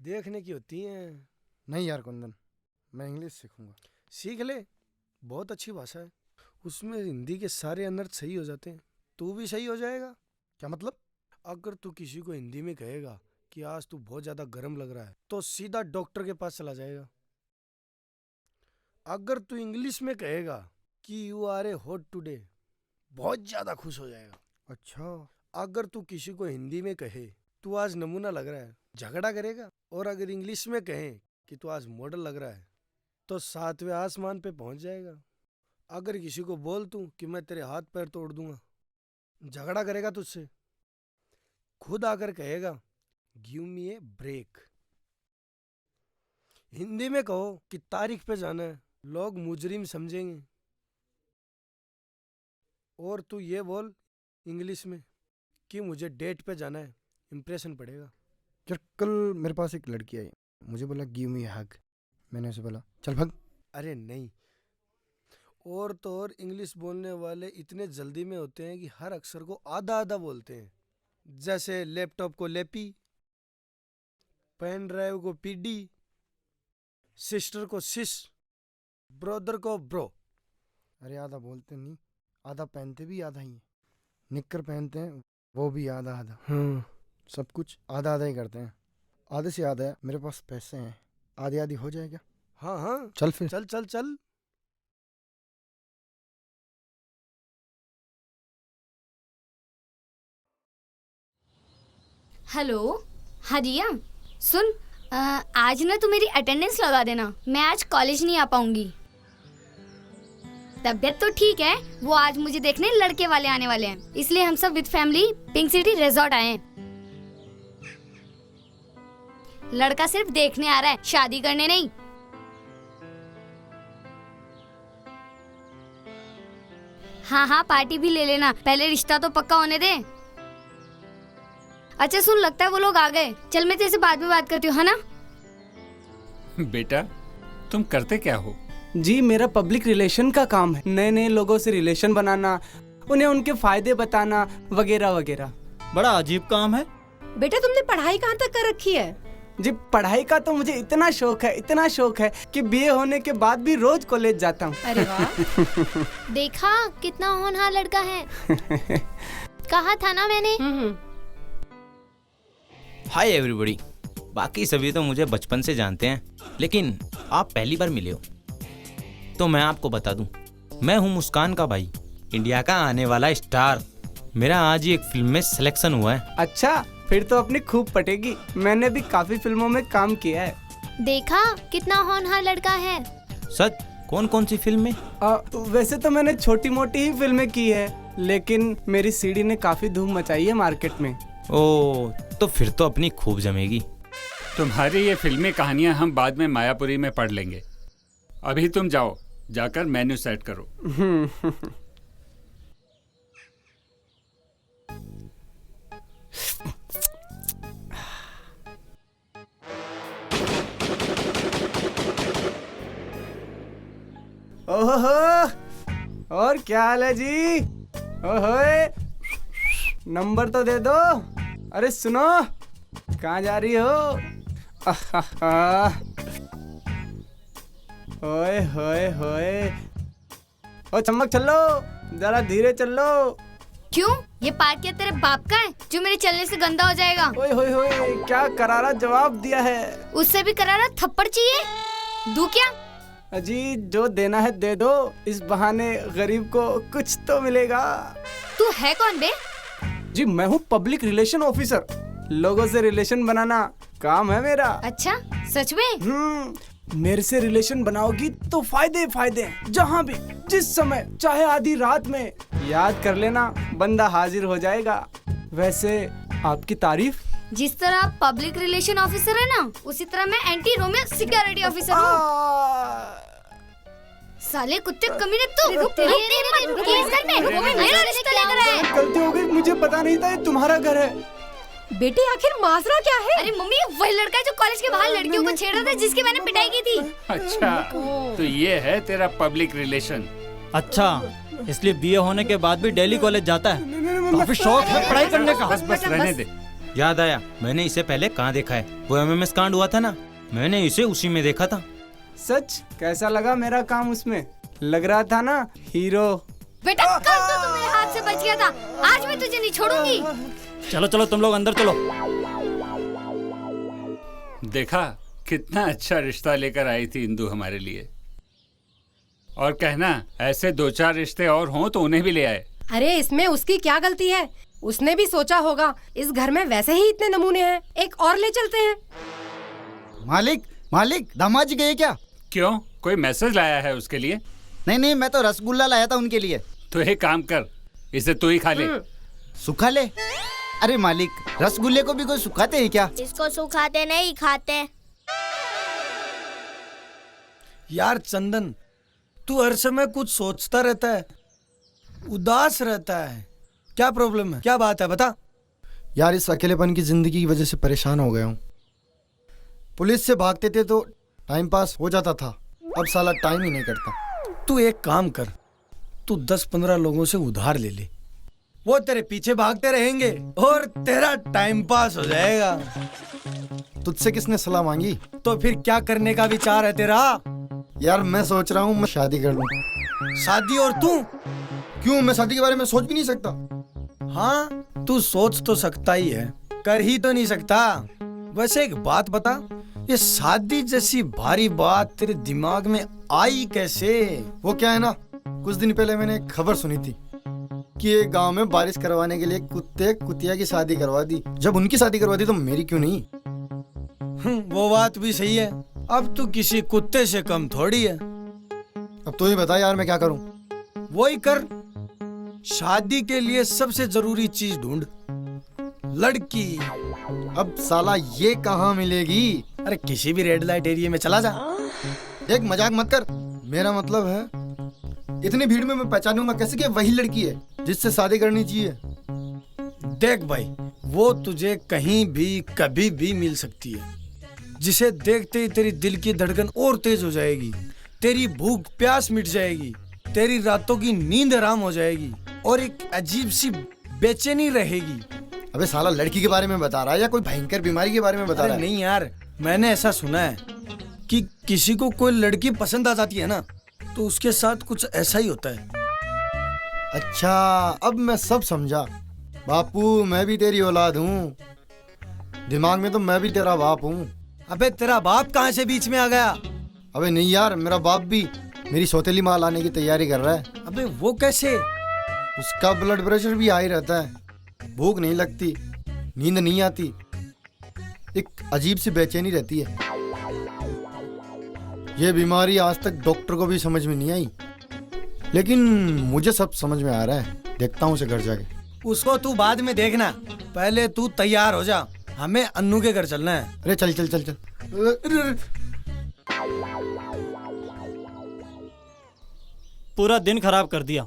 देखने की होती है। नहीं यार कुंदन, मैं इंग्लिश सीखूंगा। सीख ले, बहुत अच्छी भाषा है, उसमें हिंदी के सारे अनर्थ सही हो जाते हैं, तू भी सही हो जाएगा। क्या मतलब? अगर तू किसी को हिंदी में कहेगा कि आज तू बहुत ज्यादा गर्म लग रहा है तो सीधा डॉक्टर के पास चला जाएगा। अगर तू इंग्लिश में कहेगा कि you are a hot today, बहुत ज्यादा खुश हो जाएगा। अच्छा। अगर तू किसी को हिंदी में कहे तू आज नमूना लग रहा है, झगड़ा करेगा। और अगर इंग्लिश में कहे कि तू आज मॉडल लग रहा है तो 7वें आसमान पे पहुंच जाएगा। अगर किसी को बोल तू कि मैं तेरे हाथ पैर तोड़ दूंगा, झगड़ा करेगा तुझसे। खुद आकर कहेगा गिव मी ए ब्रेक। हिंदी में कहो कि तारीख पे जाना है, लोग मुजरिम समझेंगे। और तू ये बोल इंग्लिश में कि मुझे डेट पे जाना है, इंप्रेशन पड़ेगा। यार कल मेरे पास एक लड़की आई, मुझे बोला गिव मी हग, मैंने उसे बोला चल भाग। अरे नहीं, और तो और इंग्लिश बोलने वाले इतने जल्दी में होते हैं कि हर अक्षर को आधा आधा बोलते हैं। जैसे लैपटॉप को लेपी, पेन ड्राइव को पीडी, सिस्टर को सिस, ब्रदर को ब्रो। अरे आधा बोलते नहीं, आधा पहनते भी आधा ही है। निक्कर पहनते हैं वो भी आधा आधा। सब कुछ आधा आधा ही करते हैं। आधे से आधा है, मेरे पास पैसे हैं, आधी आधी हो जाएगा। हाँ हाँ चल फिर। चल चल चल। हेलो। हाँ रिया सुन, आज ना तू मेरी अटेंडेंस लगा देना, मैं आज कॉलेज नहीं आ पाऊंगी। तबीयत तो ठीक है, वो आज मुझे देखने लड़के वाले आने वाले हैं, इसलिए हम सब with family pink city resort आए हैं। लड़का सिर्फ देखने आ रहा है, शादी करने नहीं। हाँ हाँ पार्टी भी ले लेना, पहले रिश्ता तो पक्का होने दे। अच्छा सुन, लगता है वो लोग आ गए, चल मैं तेरे से बाद में बात करती हूँ, है ना? बेटा तुम करते क्या हो? जी मेरा पब्लिक रिलेशन का काम है, नए नए लोगों से रिलेशन बनाना, उन्हें उनके फायदे बताना वगैरह वगैरह। बड़ा अजीब काम है। बेटा तुमने पढ़ाई कहाँ तक कर रखी है? जी पढ़ाई का तो मुझे इतना शौक है कि बीए होने के बाद भी रोज कॉलेज जाता हूँ। अरे वाह। देखा कितना होनहार लड़का है। कहा था ना मैंने। Hi everybody. बाकी सभी तो मुझे बचपन से जानते हैं, लेकिन आप पहली बार मिले हो तो मैं आपको बता दूं, मैं हूं मुस्कान का भाई, इंडिया का आने वाला स्टार। मेरा आज ही एक फिल्म में सिलेक्शन हुआ है। अच्छा फिर तो अपनी खूब पटेगी, मैंने भी काफी फिल्मों में काम किया है। देखा कितना होनहार लड़का है। सच? कौन कौन सी फिल्म में? वैसे तो मैंने छोटी मोटी ही फिल्में की है, लेकिन मेरी सीडी ने काफी धूम मचाई है मार्केट में। ओ तो फिर तो अपनी खूब जमेगी। तुम्हारी ये फिल्मी कहानियां हम बाद में मायापुरी में पढ़ लेंगे, अभी तुम जाओ, जाकर मेन्यू सेट करो। ओहो, और क्या हाल है जी? ओहो, नंबर तो दे दो। अरे सुनो, कहाँ जा रही हो? ओए होए होए, ओ चमक चलो, जरा धीरे चलो। क्यों? ये पार्क क्या तेरे बाप का है जो मेरे चलने से गंदा हो जाएगा? ओए होए होए, क्या करारा जवाब दिया है। उससे भी करारा थप्पड़ चाहिए, दूं क्या? अजी जो देना है दे दो, इस बहाने गरीब को कुछ तो मिलेगा। तू है कौन बे? जी मैं हूँ पब्लिक रिलेशन ऑफिसर, लोगों से रिलेशन बनाना काम है मेरा। अच्छा सच में? मेरे से रिलेशन बनाओगी तो फायदे फायदे, जहाँ भी जिस समय चाहे आधी रात में याद कर लेना, बंदा हाजिर हो जाएगा। वैसे आपकी तारीफ। जिस तरह आप पब्लिक रिलेशन ऑफिसर है ना, उसी तरह मैं एंटी रोमियो सिक्योरिटी ऑफिसर हूँ। साले कुत्ते कमीने, तू मेरा रिश्ता लेकर आए। गलती हो गई, मुझे पता नहीं था ये तुम्हारा घर है। बेटे आखिर माजरा क्या है? अरे मम्मी वही लड़का जो कॉलेज के बाहर लड़कियों को छेड़ रहा था, जिसकी मैंने पिटाई की थी। अच्छा तो ये है तेरा पब्लिक रिलेशन। अच्छा इसलिए बीए होने के बाद भी डेली कॉलेज जाता है, काफी शौक है पढ़ाई करने का। बस रहने दे। याद आया, मैंने इसे पहले कहाँ देखा है, वो एमएमएस कांड हुआ था ना, मैंने इसे उसी में देखा था। सच? कैसा लगा मेरा काम उसमें? लग रहा था ना हीरो। बेटा कल तो तू मेरे हाथ से बच गया था, आज मैं तुझे नहीं छोड़ूंगी। चलो चलो तुम लोग अंदर चलो। देखा कितना अच्छा रिश्ता लेकर आई थी इंदु हमारे लिए, और कहना ऐसे 2-4 रिश्ते और हों तो उन्हें भी ले आए। अरे इसमें उसकी क्या गलती है? उसने भी सोचा होगा इस घर में वैसे ही इतने नमूने हैं, एक और ले चलते हैं। मालिक मालिक, दामाद जी गए क्या? क्यों, कोई मैसेज लाया है उसके लिए? नहीं, मैं तो रसगुल्ला लाया था उनके लिए। तो एक काम कर, इसे तू ही खा ले। सुखा ले? अरे मालिक, रसगुल्ले को भी कोई सुखाते हैं क्या? इसको सुखाते नहीं, खाते। यार चंदन, तू हर समय कुछ सोचता रहता है, उदास रहता है, क्या प्रॉब्लम है? क्या बात है बता। यार इस अकेलेपन की जिंदगी की वजह से परेशान हो गया हूँ। पुलिस से भागते थे तो टाइम पास हो जाता था, अब साला टाइम ही नहीं करता। तू एक काम कर, तू 10-15 लोगों से उधार ले ले, वो तेरे पीछे भागते रहेंगे और तेरा टाइम पास हो जाएगा। तुझसे किसने सलाह मांगी? तो फिर क्या करने का विचार है तेरा? यार मैं सोच रहा हूँ मैं शादी कर लूँ। शादी? और तू? क्यों, मैं शादी के बारे में सोच भी नहीं सकता? हाँ तू सोच तो सकता ही है, कर ही तो नहीं सकता। वैसे एक बात बता, ये शादी जैसी भारी बात तेरे दिमाग में आई कैसे? वो क्या है ना, कुछ दिन पहले मैंने एक खबर सुनी थी, कि एक गांव में बारिश करवाने के लिए कुत्ते कुतिया की शादी करवा दी। जब उनकी शादी करवा दी तो मेरी क्यों नहीं? वो बात भी सही है। अब तू किसी कुत्ते से कम थोड़ी है। अब तो ही बता यार, मैं क्या करूं? वही कर, शादी के लिए सबसे जरूरी चीज ढूंढ, लड़की। अब साला ये कहाँ मिलेगी? अरे किसी भी रेड लाइट एरिया में चला जा। देख मजाक मत कर, मेरा मतलब है इतनी भीड़ में मैं पहचानूंगा कैसे कि वही लड़की है जिससे शादी करनी चाहिए? देख भाई, वो तुझे कहीं भी कभी भी मिल सकती है, जिसे देखते ही तेरी दिल की धड़कन और तेज हो जाएगी, तेरी भूख प्यास मिट जाएगी, तेरी रातों की नींद आराम हो जाएगी और एक अजीब सी बेचैनी रहेगी। अबे साला लड़की के बारे में बता रहा है या कोई भयंकर बीमारी के बारे में बता रहा है? नहीं यार, मैंने ऐसा सुना है कि किसी को कोई लड़की पसंद आ जाती है ना, तो उसके साथ कुछ ऐसा ही होता है। अच्छा, अब मैं सब समझा। बापू, मैं भी तेरी औलाद हूँ, दिमाग में तो मैं भी तेरा बाप हूँ। अबे तेरा बाप कहाँ से बीच में आ गया? अबे नहीं यार, मेरा बाप भी मेरी सौतेली माँ लाने की तैयारी कर रहा है। अबे वो कैसे? उसका ब्लड प्रेशर भी हाई रहता है, भूख नहीं लगती, नींद नहीं आती, एक अजीब सी बेचैनी रहती है। ये बीमारी आज तक डॉक्टर को भी समझ में नहीं आई, लेकिन मुझे सब समझ में आ रहा है। देखता हूँ उसे घर जाके। उसको तू बाद में देखना, पहले तू तैयार हो जा, हमें अन्नू के घर चलना है। अरे चल चल चल चल। पूरा दिन खराब कर दिया,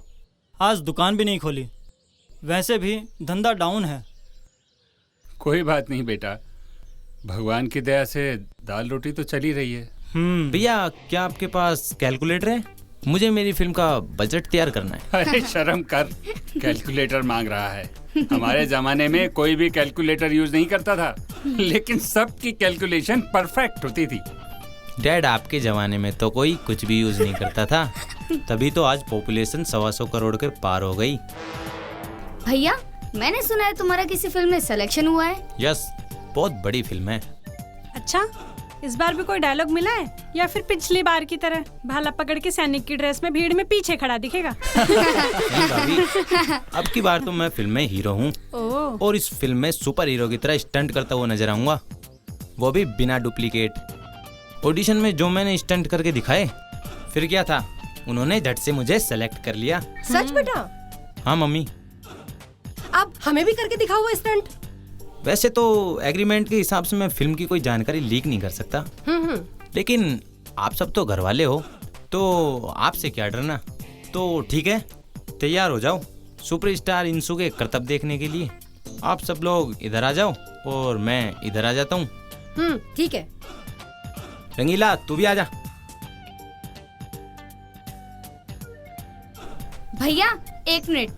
आज दुकान भी नहीं खोली, वैसे भी धंधा डाउन है। कोई बात नहीं बेटा, भगवान की दया से दाल रोटी तो चली रही है। भैया, क्या आपके पास कैलकुलेटर है? मुझे मेरी फिल्म का बजट तैयार करना है। अरे शर्म कर, कैलकुलेटर मांग रहा है। हमारे जमाने में कोई भी कैलकुलेटर यूज नहीं करता था, लेकिन सबकी कैलकुलेशन परफेक्ट होती थी। डैड, आपके जमाने में तो कोई कुछ भी यूज नहीं करता था, तभी तो आज पॉपुलेशन 125 करोड़ के पार हो गई। भैया, मैंने सुना है तुम्हारा किसी फिल्म में सिलेक्शन हुआ है। यस, बहुत बड़ी फिल्म है। अच्छा, इस बार भी कोई डायलॉग मिला है या फिर पिछली बार की तरह भाला पकड़ के सैनिक की ड्रेस में भीड़ में पीछे खड़ा दिखेगा? नहीं भाभी, अब की बार तो मैं फिल्म में हीरो हूँ और इस फिल्म में सुपर हीरो की तरह स्टंट करता हुआ नजर आऊंगा, वो भी बिना डुप्लीकेट। ऑडिशन में जो मैंने स्टंट करके दिखाए, फिर क्या था, उन्होंने झट से मुझे सेलेक्ट कर लिया। सच बेटा? हाँ मम्मी। अब हमें भी करके दिखाओ वो स्टंट। वैसे तो एग्रीमेंट के हिसाब से मैं फिल्म की कोई जानकारी लीक नहीं कर सकता, लेकिन आप सब तो घर वाले हो, तो आपसे क्या डरना। तो ठीक है, तैयार हो जाओ सुपरस्टार इंसू के करतब देखने के लिए। आप सब लोग इधर आ जाओ और मैं इधर आ जाता हूँ। ठीक है। रंगीला, तू भी आ जा। भैया, एक मिनट,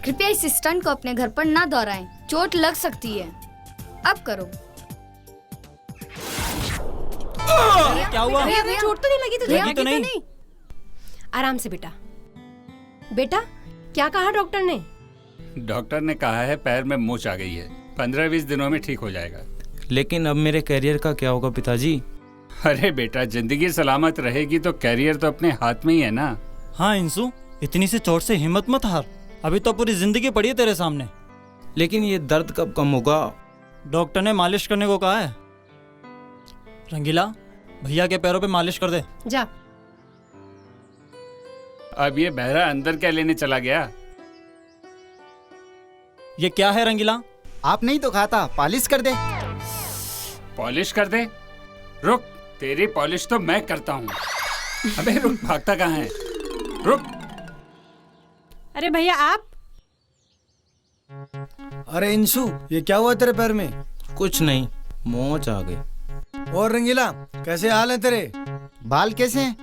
कृपया इस स्टंट को अपने घर पर ना दोहराएं, चोट लग सकती है। अब करो। क्या हुआ? भैया, चोट तो नहीं लगी तुझे? लगी तो नहीं। आराम से बेटा। बेटा, क्या कहा डॉक्टर ने? डॉक्टर ने कहा है पैर में मोच आ गई है, 15-20 दिनों में ठीक हो जाएगा। लेकिन अब मेरे करियर का क्या होगा पिताजी? अरे बेटा, जिंदगी सलामत रहेगी तो करियर तो अपने हाथ में ही है ना। हाँ इंसू, इतनी सी चोट से हिम्मत मत हार, अभी तो पूरी जिंदगी पड़ी है तेरे सामने। लेकिन ये दर्द कब कम होगा? डॉक्टर ने मालिश करने को कहा है। रंगीला, भैया के पैरों पे मालिश कर दे। जा। अब ये बहरा अंदर क्या लेने चला गया? ये क्या है रंगीला? आप नहीं तो कहा था पॉलिश कर दे। पॉलिश कर दे? रुक, तेरी पॉलिश तो मैं करता हूँ। अबे रुक, भागता कहाँ है? रुक। अरे भैया आप। अरे इंसू, ये क्या हुआ तेरे पैर में? कुछ नहीं, मोच आ गई। और रंगीला, कैसे हाल है तेरे? बाल कैसे हैं?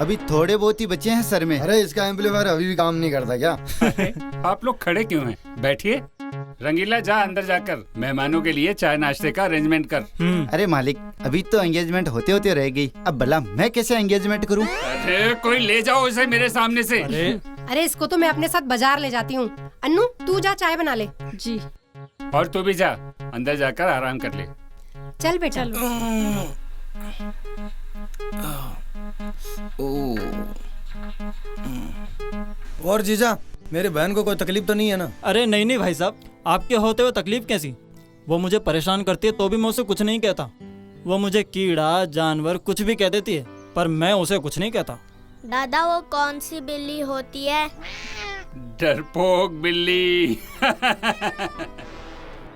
अभी थोड़े बहुत ही बचे हैं सर में। अरे इसका एम्पलीफायर अभी भी काम नहीं करता क्या? आप लोग खड़े क्यों हैं? बैठिए। रंगीला, जा अंदर जाकर मेहमानों के लिए चाय नाश्ते का अरेंजमेंट कर। अरे मालिक, अभी तो एंगेजमेंट होते होते रह गई, अब भला मैं कैसे एंगेजमेंट करूं? अरे कोई ले जाओ इसे मेरे सामने से। अरे इसको तो मैं अपने साथ बाजार ले जाती हूँ। अन्नू, तू जा चाय बना ले। जी। और तू भी जा, अंदर जाकर आराम कर ले। चल बेटा। ओ और जीजा, मेरी बहन को कोई तकलीफ तो नहीं है ना? अरे नहीं नहीं भाई साहब, आपके होते हुए तकलीफ कैसी? वो मुझे परेशान करती है तो भी मैं उसे कुछ नहीं कहता। वो मुझे कीड़ा जानवर कुछ भी कह देती है, पर मैं उसे कुछ नहीं कहता। दादा वो कौन सी बिल्ली होती है? डरपोक बिल्ली।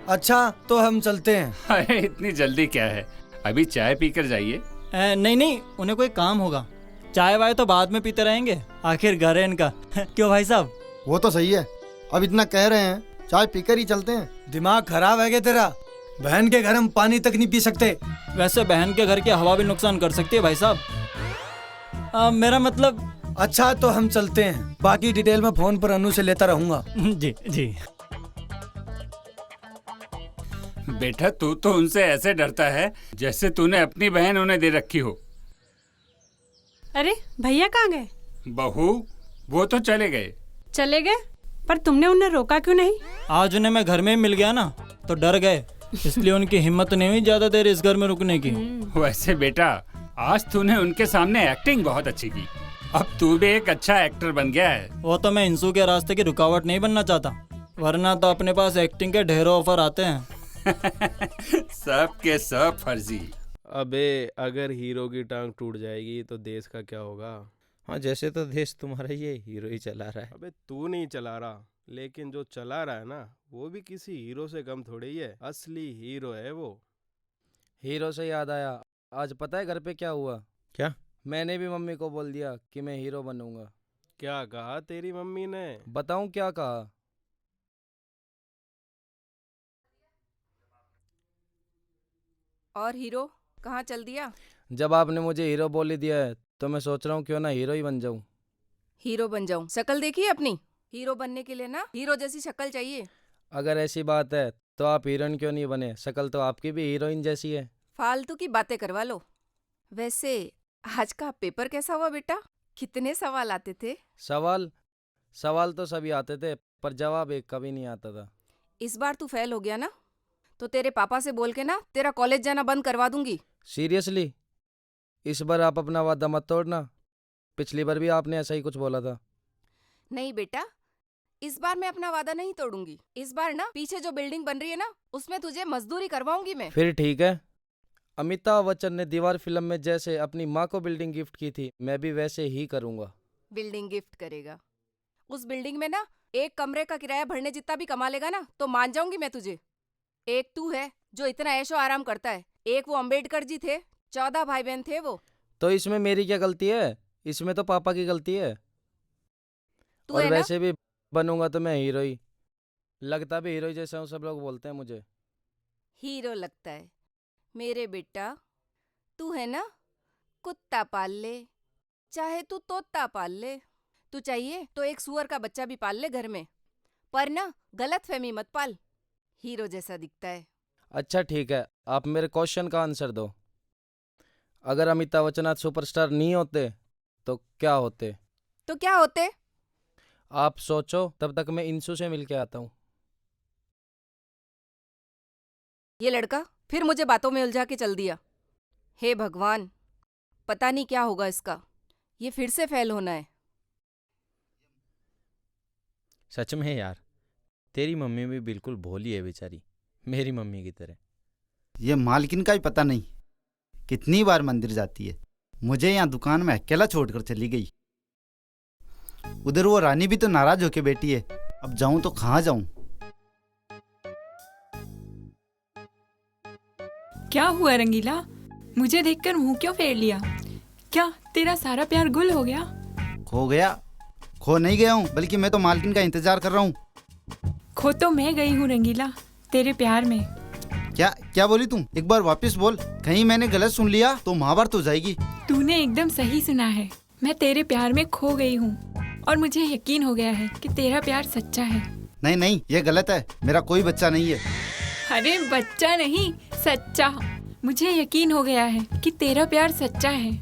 अच्छा तो हम चलते हैं। अरे इतनी जल्दी क्या है, अभी चाय पीकर जाइए। नहीं नहीं, उन्हें कोई काम होगा, चाय वाय तो बाद में पीते रहेंगे, आखिर घर है इनका। क्यों भाई साहब? वो तो सही है, अब इतना कह रहे हैं चाय पीकर ही चलते हैं। दिमाग खराब है क्या तेरा? बहन के घर हम पानी तक नहीं पी सकते। वैसे बहन के घर की हवा भी नुकसान कर सकती है भाई साहब। मेरा मतलब। अच्छा तो हम चलते हैं, बाकी डिटेल में फोन पर अनु से लेता रहूंगा। जी जी। बेटा तू तो उनसे ऐसे डरता है जैसे तूने अपनी बहन उन्हें दे रखी हो। अरे भैया कहाँ गए? बहू वो तो चले गए। चले गए? पर तुमने उन्हें रोका क्यों नहीं? आज उन्हें मैं घर में ही मिल गया ना, तो डर गए, इसलिए उनकी हिम्मत नहीं हुई ज्यादा देर इस घर में रुकने की। वैसे बेटा आज तूने उनके सामने एक्टिंग बहुत अच्छी की, अब तू भी एक अच्छा एक्टर बन गया है। वो तो मैं इंसू के रास्ते की रुकावट नहीं बनना चाहता, वरना तो अपने पास एक्टिंग के ढेरों ऑफर आते हैं। सब के सब फर्जी। अबे अगर हीरो की टांग टूट जाएगी तो देश का क्या होगा? हाँ जैसे तो देश तुम्हारा ये हीरो ही चला रहा है। अबे तू नहीं चला रहा, लेकिन जो चला रहा है ना वो भी किसी हीरो से कम थोड़ी ही है, असली हीरो है वो। हीरो से याद आया, आज पता है घर पे क्या हुआ? क्या? मैंने भी मम्मी को बोल दिया कि मैं हीरो बनूंगा। क्या कहा तेरी मम्मी ने? बताऊं क्या कहा? और हीरो कहाँ चल दिया? जब आपने मुझे हीरो बोल ही दिया है तो मैं सोच रहा हूँ क्यों ना हीरो ही बन जाऊं। हीरो बन जाऊं? शक्ल देखी है अपनी? हीरो बनने के लिए ना हीरो जैसी शक्ल चाहिए। अगर ऐसी बात है तो आप हीरोइन क्यों नहीं बने? शक्ल तो आपकी भी हीरोइन जैसी है। फालतू की बातें करवा लो। वैसे आज का पेपर कैसा हुआ बेटा? कितने सवाल आते थे? सवाल तो सभी आते थे, पर जवाब एक कभी नहीं आता था। इस बार तू फेल हो गया ना, तो तेरे पापा से बोल के ना तेरा कॉलेज जाना बंद करवा दूंगी। सीरियसली? इस बार आप अपना वादा मत तोड़ना, पिछली बार भी आपने ऐसा ही कुछ बोला था। नहीं बेटा, इस बार मैं अपना वादा नहीं तोड़ूंगी। इस बार ना पीछे जो बिल्डिंग बन रही है ना, उसमें तुझे मजदूरी करवाऊंगी मैं। फिर ठीक है। अमिताभ बच्चन ने दीवार फिल्म में जैसे अपनी माँ को बिल्डिंग गिफ्ट की थी, मैं भी वैसे ही करूंगा। बिल्डिंग गिफ्ट करेगा? उस बिल्डिंग में ना एक कमरे का किराया भरने जितना भी कमा लेगा ना तो मान जाऊंगी मैं तुझे। एक तू है जो इतना ऐशो आराम करता है, एक वो अम्बेडकर जी थे, 14 भाई बहन थे वो। तो इसमें मेरी क्या गलती है? इसमें तो पापा की गलती है। तू और है ना? वैसे भी बनूंगा तो मैं हीरो ही, लगता भी हीरो ही जैसा हूँ, सब लोग बोलते हैं मुझे। हीरो लगता है? मेरे बेटा तू है ना, कुत्ता पाल ले चाहे तू तोता पाल ले, तू चाहिए तो एक सुअर का बच्चा भी पाल ले घर में, पर ना गलत फहमी मत पाल, हीरो जैसा दिखता है। अच्छा ठीक है, आप मेरे क्वेश्चन का आंसर दो। अगर अमिताभ बच्चन आज सुपरस्टार नहीं होते तो क्या होते? तो क्या होते? आप सोचो, तब तक मैं इंसू से मिल के आता हूँ। ये लड़का फिर मुझे बातों में उलझा के चल दिया। हे भगवान, पता नहीं क्या होगा इसका, ये फिर से फेल होना है। सच में यार, तेरी मम्मी भी बिल्कुल भोली है बेचारी, मेरी मम्मी की तरह। ये मालकिन का ही पता नहीं कितनी बार मंदिर जाती है, मुझे यहाँ दुकान में अकेला छोड़कर चली गई। उधर वो रानी भी तो नाराज होके बैठी है, अब जाऊं तो कहाँ जाऊं? क्या हुआ रंगीला, मुझे देखकर मुंह क्यों फेर लिया? क्या तेरा सारा प्यार गुल हो गया? खो गया? खो नहीं गया हूँ, बल्कि मैं तो मालकिन का इंतजार कर रहा हूँ। खो तो मैं गई हूँ रंगीला, तेरे प्यार में। क्या बोली तुम? एक बार वापस बोल, कहीं मैंने गलत सुन लिया तो महाभारत हो जाएगी। तूने एकदम सही सुना है, मैं तेरे प्यार में खो गई हूँ और मुझे यकीन हो गया है कि तेरा प्यार सच्चा है। नहीं नहीं, ये गलत है, मेरा कोई बच्चा नहीं है। अरे बच्चा नहीं, सच्चा। मुझे यकीन हो गया है कि तेरा प्यार सच्चा है।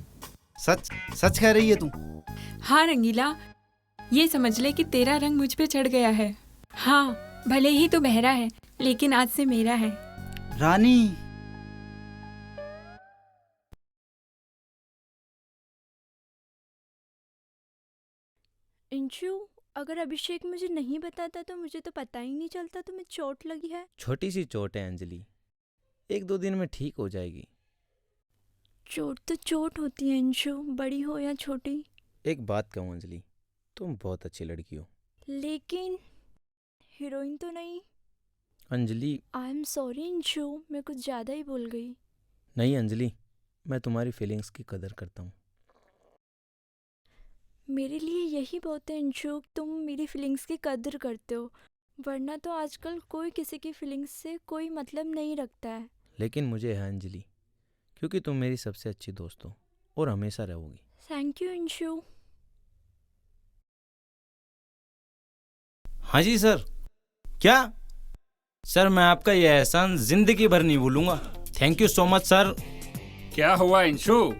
सच सच कह रही है तू? हाँ रंगीला, ये समझ ले कि तेरा रंग मुझ पे चढ़ गया है। हाँ, भले ही तू बहरा है, लेकिन आज से मेरा है। रानी, इंशु अगर अभिषेक मुझे नहीं बताता तो मुझे तो पता ही नहीं चलता तुम्हें चोट लगी है। छोटी सी चोट है अंजलि, 1-2 दिन में ठीक हो जाएगी। चोट तो चोट होती है अंशु, बड़ी हो या छोटी। एक बात कहूँ अंजलि, तुम बहुत अच्छी लड़की हो। लेकिन हीरोइन तो नहीं। Anjali I am sorry Anshu, मैं कुछ ज़्यादा ही बोल गई। नहीं अंजलि, मैं तुम्हारी फीलिंग्स की कदर करता हूँ। मेरे लिए यही बहुत है अंशु, तुम मेरी फीलिंग्स की कदर करते हो, वरना तो आजकल कोई किसी की फीलिंग्स से कोई मतलब नहीं रखता है। लेकिन मुझे है अंजलि, क्योंकि तुम मेरी सबसे अच्छी दोस्त हो और हमेशा रहोगी। Thank you Anshu. हाँ जी सर। क्या सर, मैं आपका ये एहसान जिंदगी भर नहीं भूलूंगा। Thank you so much sir. क्या हुआ अंशु?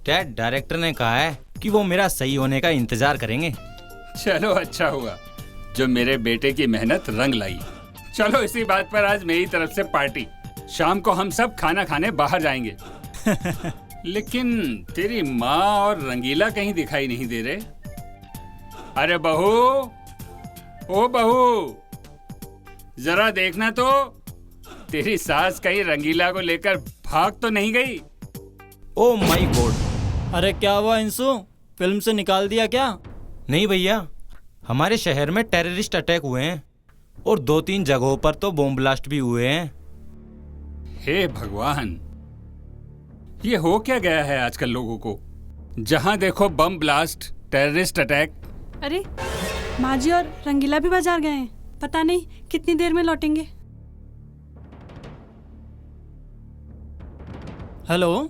डैड, डायरेक्टर ने कहा है कि वो मेरा सही होने का इंतजार करेंगे। चलो अच्छा हुआ जो मेरे बेटे की मेहनत रंग लाई। चलो इसी बात पर आज मेरी तरफ से पार्टी। शाम को हम सब खाना खाने बाहर जाएंगे। लेकिन तेरी माँ और रंगीला कहीं दिखाई नहीं दे रहे। अरे बहू, ओ बहू, जरा देखना तो, तेरी सास कहीं रंगीला को लेकर भाग तो नहीं गई? Oh my God. अरे क्या हुआ इंसु, फिल्म से निकाल दिया क्या? नहीं भैया, हमारे शहर में टेररिस्ट अटैक हुए हैं और 2-3 जगहों पर तो बॉम्ब ब्लास्ट भी हुए हैं। हे भगवान, ये हो क्या गया है आजकल लोगों को? जहां देखो बम ब्लास्ट, टेररिस्ट अटैक। अरे माँ जी और रंगीला भी बाजार गए हैं, पता नहीं कितनी देर में लौटेंगे। हेलो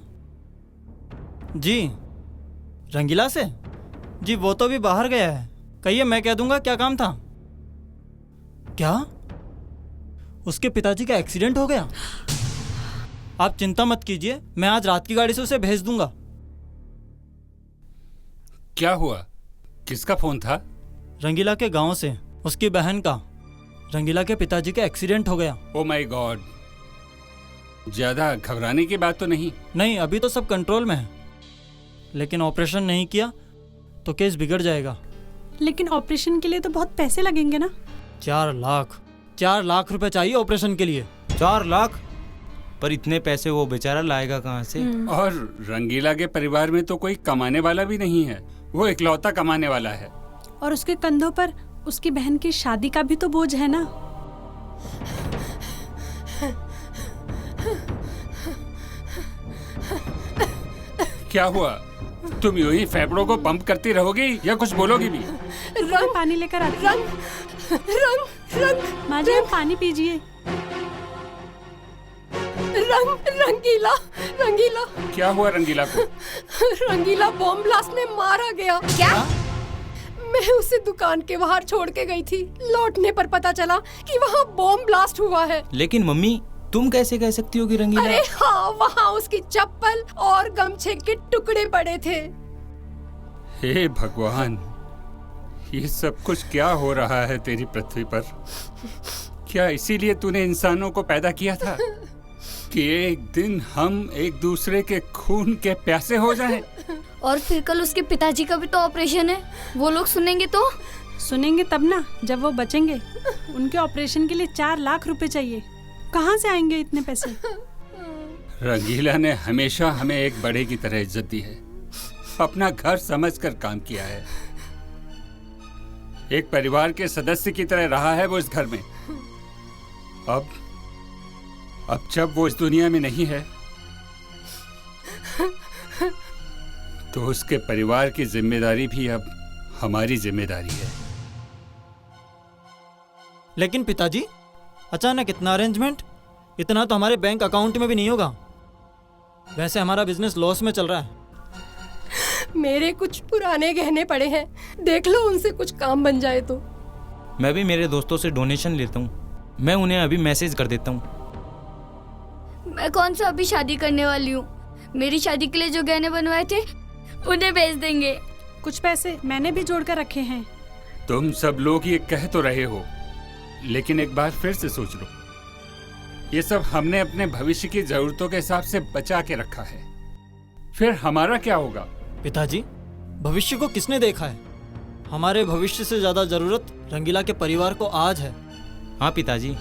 जी, रंगीला से? जी वो तो भी बाहर गया है, कहिए मैं कह दूंगा क्या काम था। क्या उसके पिताजी का एक्सीडेंट हो गया? आप चिंता मत कीजिए, मैं आज रात की गाड़ी से उसे भेज दूंगा। क्या हुआ? किसका फोन था? रंगीला के गांव से, उसकी बहन का। रंगीला के पिताजी का एक्सीडेंट हो गया। ओ माय गॉड, ज्यादा घबराने की बात तो नहीं? नहीं, अभी तो सब कंट्रोल में है, लेकिन ऑपरेशन नहीं किया तो केस बिगड़ जाएगा। लेकिन ऑपरेशन के लिए तो बहुत पैसे लगेंगे ना? 4 लाख रुपए चाहिए ऑपरेशन के लिए। 4 लाख? पर इतने पैसे वो बेचारा लाएगा कहाँ से? और रंगीला के परिवार में तो कोई कमाने वाला भी नहीं है, वो इकलौता कमाने वाला है। और उसके कंधों पर उसकी बहन की शादी का भी तो बोझ है ना। क्या हुआ? तुम यूं ही फेफड़ों को पंप करती रहोगी या कुछ बोलोगी भी? रंग पानी लेकर आती। रंग माँ जी, आप पानी पीजिए। रंगीला, रंगीला। क्या हुआ रंगीला को? रंगीला बॉम्ब ब्लास्ट में मारा गया। क्या? मैं उसे दुकान के बाहर छोड़ के गई थी, लौटने पर पता चला कि वहाँ बॉम्ब ब्लास्ट हुआ है। लेकिन मम्मी, तुम कैसे कह सकती हो कि रंगीला? अरे हाँ, वहाँ उसकी चप्पल और गमछे के टुकड़े पड़े थे। हे भगवान, ये सब कुछ क्या हो रहा है तेरी पृथ्वी पर? क्या इसीलिए तूने इंसानों को पैदा किया था कि एक दिन हम एक दूसरे के खून के प्यासे हो जाएं? और फिर कल उसके पिताजी का भी तो ऑपरेशन है, वो लोग सुनेंगे तो? सुनेंगे तब ना, जब वो बचेंगे। उनके ऑपरेशन के लिए 4 लाख रुपए चाहिए, कहाँ से आएंगे इतने पैसे? रंगीला ने हमेशा हमें एक बड़े की तरह इज्जत दी है, अपना घर समझकर काम किया है, एक परिवार के सदस्य की तरह रहा है वो इस घर में। अब जब वो इस दुनिया में नहीं है तो उसके परिवार की जिम्मेदारी भी अब हमारी जिम्मेदारी है। लेकिन पिताजी, अचानक इतना अरेंजमेंट? इतना तो हमारे बैंक अकाउंट में भी नहीं होगा। वैसे हमारा बिजनेस लॉस में चल रहा है। मेरे कुछ पुराने गहने पड़े हैं, देख लो उनसे कुछ काम बन जाए तो। मैं भी मेरे दोस्तों से डोनेशन लेता हूँ, मैं उन्हें अभी मैसेज कर देता हूँ। मैं कौन सा अभी शादी करने वाली हूँ, मेरी शादी के लिए जो गहने बनवाए थे उन्हें बेच देंगे। कुछ पैसे मैंने भी जोड़ कर रखे हैं। तुम सब लोग ये कह तो रहे हो, लेकिन एक बार फिर से सोच लो, ये सब हमने अपने भविष्य की जरूरतों के हिसाब से बचा के रखा है, फिर हमारा क्या होगा? पिताजी, भविष्य को किसने देखा है? हमारे भविष्य से ज़्यादा ज़रूरत रंगीला के परिवार को आज है। हाँ पिताजी,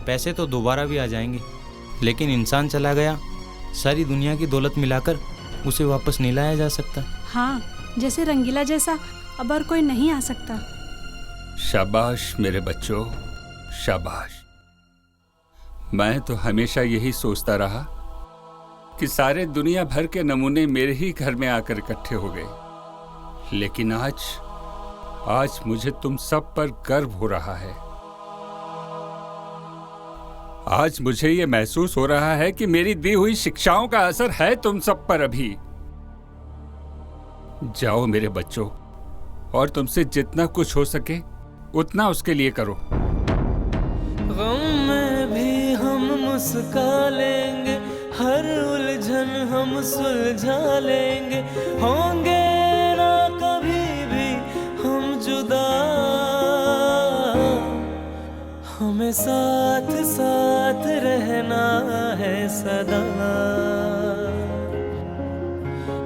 पैसे तो दोबारा भी आ जाएंगे, लेकिन इंसान चला गया, सारी दुनिया की दौलत मिलाकर उसे वापस नहीं लाया जा सकता। हाँ, जैसे रंगीला जैसा अब और कोई नहीं आ सकता। शाबाश मेरे बच्चों, शाबाश। मैं तो हमेशा यही सोचता रहा कि सारे दुनिया भर के नमूने मेरे ही घर में आकर इकट्ठे हो गए, लेकिन आज मुझे तुम सब पर गर्व हो रहा है। आज मुझे ये महसूस हो रहा है कि मेरी दी हुई शिक्षाओं का असर है तुम सब पर अभी। जाओ मेरे बच्चों, और तुमसे जितना कुछ हो सके उतना उसके लिए करो। गम में भी हम मुस्का लेंगे, हर उलझन हम सुलझा लेंगे, होंगे ना कभी भी हम जुदा, हमें साथ साथ रहना है सदा,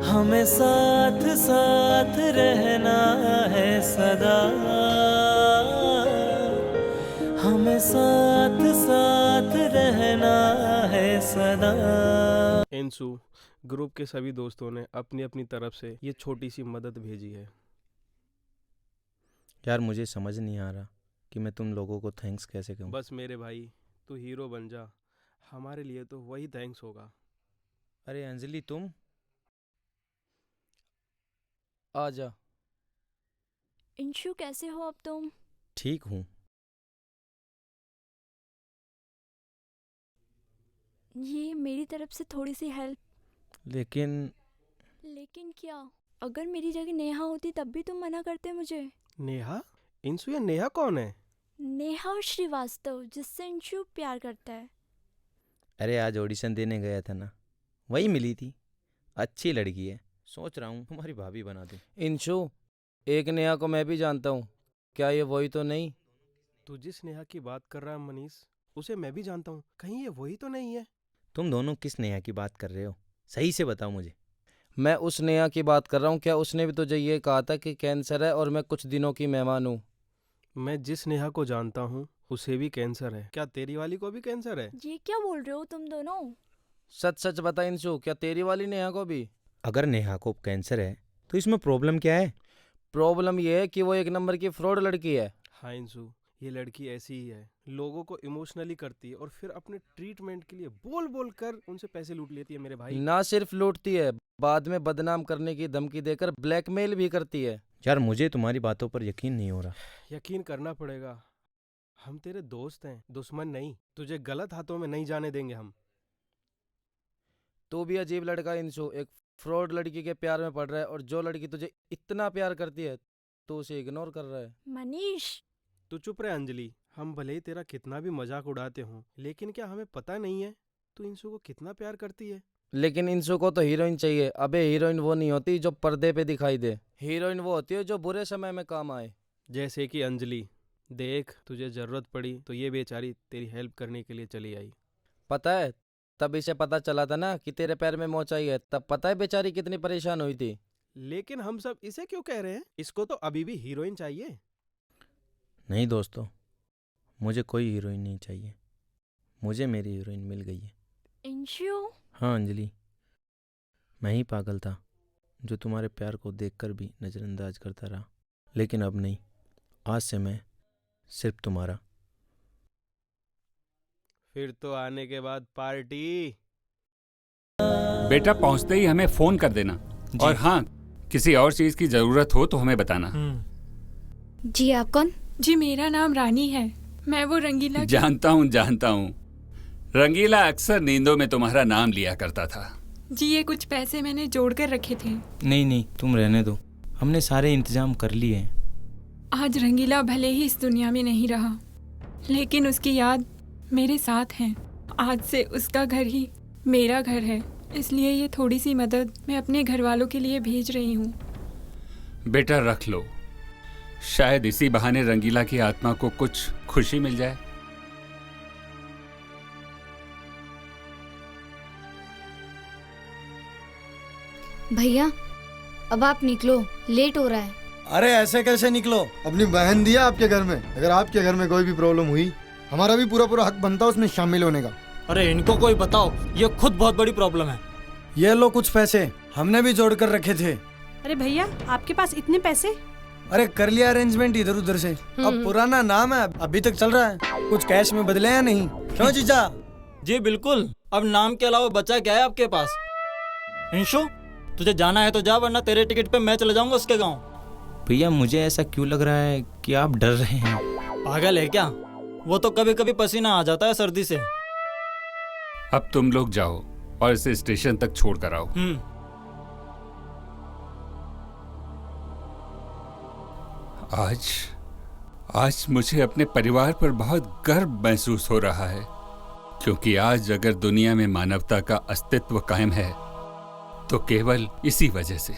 हमें साथ साथ रहना है सदा, हमें साथ साथ रहना है सदा। इंसु, ग्रुप के सभी दोस्तों ने अपनी अपनी तरफ से ये छोटी सी मदद भेजी है। यार मुझे समझ नहीं आ रहा कि मैं तुम लोगों को थैंक्स कैसे कहूँ। बस मेरे भाई, तू हीरो बन जा, हमारे लिए तो वही थैंक्स होगा। अरे अंजलि, तुम आ जा। इंशु कैसे हो अब तुम? ठीक हूँ। ये मेरी तरफ से थोड़ी सी हेल्प। लेकिन क्या? अगर मेरी जगह नेहा होती तब भी तुम मना करते मुझे। नेहा? इंसु, ये नेहा कौन है? नेहा और श्रीवास्तव, जिससे इंशु प्यार करता है। अरे आज ऑडिशन देने गया था ना, वही मिली थी। अच्छी लड़की है, सोच रहा हूँ तुम्हारी भाभी बना दूँ। इंशु, एक नेहा को मैं भी जानता हूँ, क्या ये वही तो नहीं? तू जिस नेहा की बात कर रहा है मनीष, उसे मैं भी जानता हूँ, कहीं ये वही तो नहीं है? तुम दोनों किस नेहा की बात कर रहे हो, सही से बताओ मुझे। मैं उस नेहा की बात कर रहा हूँ। क्या उसने भी तुझे ये कहा था कि कैंसर है और मैं कुछ दिनों की मेहमान हूँ? मैं जिस नेहा को जानता हूँ उसे भी कैंसर है। क्या तेरी वाली को भी कैंसर है? ये क्या बोल रहे हो तुम दोनों? सच सच बता इंशु, क्या तेरी वाली नेहा को भी? अगर नेहा को कैंसर है तो इसमें प्रॉब्लम क्या है? प्रॉब्लम ये है कि वो एक नंबर की फ्रॉड लड़की है। हाँ इंसु, ये लड़की ऐसी ही है, लोगों को इमोशनली करती है और फिर अपने ट्रीटमेंट के लिए बोल बोल कर उनसे पैसे लूट लेती है मेरे भाई। ना सिर्फ लूटती है, बाद में बदनाम करने की धमकी देकर ब्लैकमेल भी करती है। यार मुझे तुम्हारी बातों पर यकीन नहीं हो रहा। यकीन करना पड़ेगा, हम तेरे दोस्त हैं, दुश्मन नहीं। तुझे गलत हाथों में नहीं जाने देंगे हम। तू भी अजीब लड़का इंशु, एक फ्रॉड लड़की के प्यार में पड़ रहा है, और जो लड़की तुझे इतना प्यार करती है तो उसे इग्नोर कर रहा है। मनीष, तू चुप रहे अंजलि। हम भले ही तेरा कितना भी मजाक उड़ाते हों, लेकिन क्या हमें पता नहीं है तू इंसु को कितना प्यार करती है? लेकिन इंशु को तो हीरोइन चाहिए। अबे हीरोइन वो नहीं होती जो पर्दे पे दिखाई दे, हीरोइन वो होती है जो बुरे समय में काम आए। जैसे कि अंजलि, देख तुझे जरूरत पड़ी तो ये बेचारी तेरी हेल्प करने के लिए चली आई। पता है, तब इसे पता चला था ना कि तेरे पैर में मोच आई है, तब पता है बेचारी कितनी परेशान हुई थी। लेकिन हम सब इसे क्यों कह रहे हैं? इसको तो अभी भी हीरोइन चाहिए। नहीं दोस्तों, मुझे कोई हीरोइन नहीं चाहिए, मुझे मेरी हीरोइन मिल गई है। इंशु? हाँ अंजलि, मैं ही पागल था जो तुम्हारे प्यार को देखकर भी नज़रअंदाज करता रहा, लेकिन अब नहीं, आज से मैं सिर्फ तुम्हारा। फिर तो आने के बाद पार्टी। बेटा पहुंचते ही हमें फोन कर देना, और हाँ, किसी और चीज की जरूरत हो तो हमें बताना। जी आप कौन? जी मेरा नाम रानी है, मैं वो रंगीला जानता हूँ। रंगीला अक्सर नींदों में तुम्हारा नाम लिया करता था। जी ये कुछ पैसे मैंने जोड़ कर रखे थे। नहीं तुम रहने दो, हमने सारे इंतजाम कर लिए हैं। आज रंगीला भले ही इस दुनिया में नहीं रहा, लेकिन उसकी याद मेरे साथ है। आज से उसका घर ही मेरा घर है, इसलिए ये थोड़ी सी मदद मैं अपने घर वालों के लिए भेज रही हूँ। बेटा रख लो, शायद इसी बहाने रंगीला की आत्मा को कुछ खुशी मिल जाए। भैया अब आप निकलो, लेट हो रहा है। अरे ऐसे कैसे निकलो? अपनी बहन दिया आपके घर में, अगर आपके घर में कोई भी प्रॉब्लम हुई हमारा भी पूरा हक बनता है उसमें शामिल होने का। अरे इनको कोई बताओ, ये खुद बहुत बड़ी प्रॉब्लम है। ये लो कुछ पैसे, हमने भी जोड़ कर रखे थे। अरे भैया आपके पास इतने पैसे? अरे कर लिया अरेंजमेंट इधर उधर से। अब पुराना नाम है, अभी तक चल रहा है। कुछ कैश में बदले या नहीं? क्यों जीजा? जी बिल्कुल। अब नाम के अलावा बचा क्या है आपके पास? इंशु, तुझे जाना है तो जा, वरना तेरे टिकट पे मैं चले जाऊंगा उसके गांव। भैया मुझे ऐसा क्यों लग रहा है कि आप डर रहे हैं? पागल है क्या? वो तो कभी कभी पसीना आ जाता है सर्दी से। अब तुम लोग जाओ और इसे स्टेशन तक छोड़ कर आओ। आज मुझे अपने परिवार पर बहुत गर्व महसूस हो रहा है, क्योंकि आज अगर दुनिया में मानवता का अस्तित्व कायम है तो केवल इसी वजह से।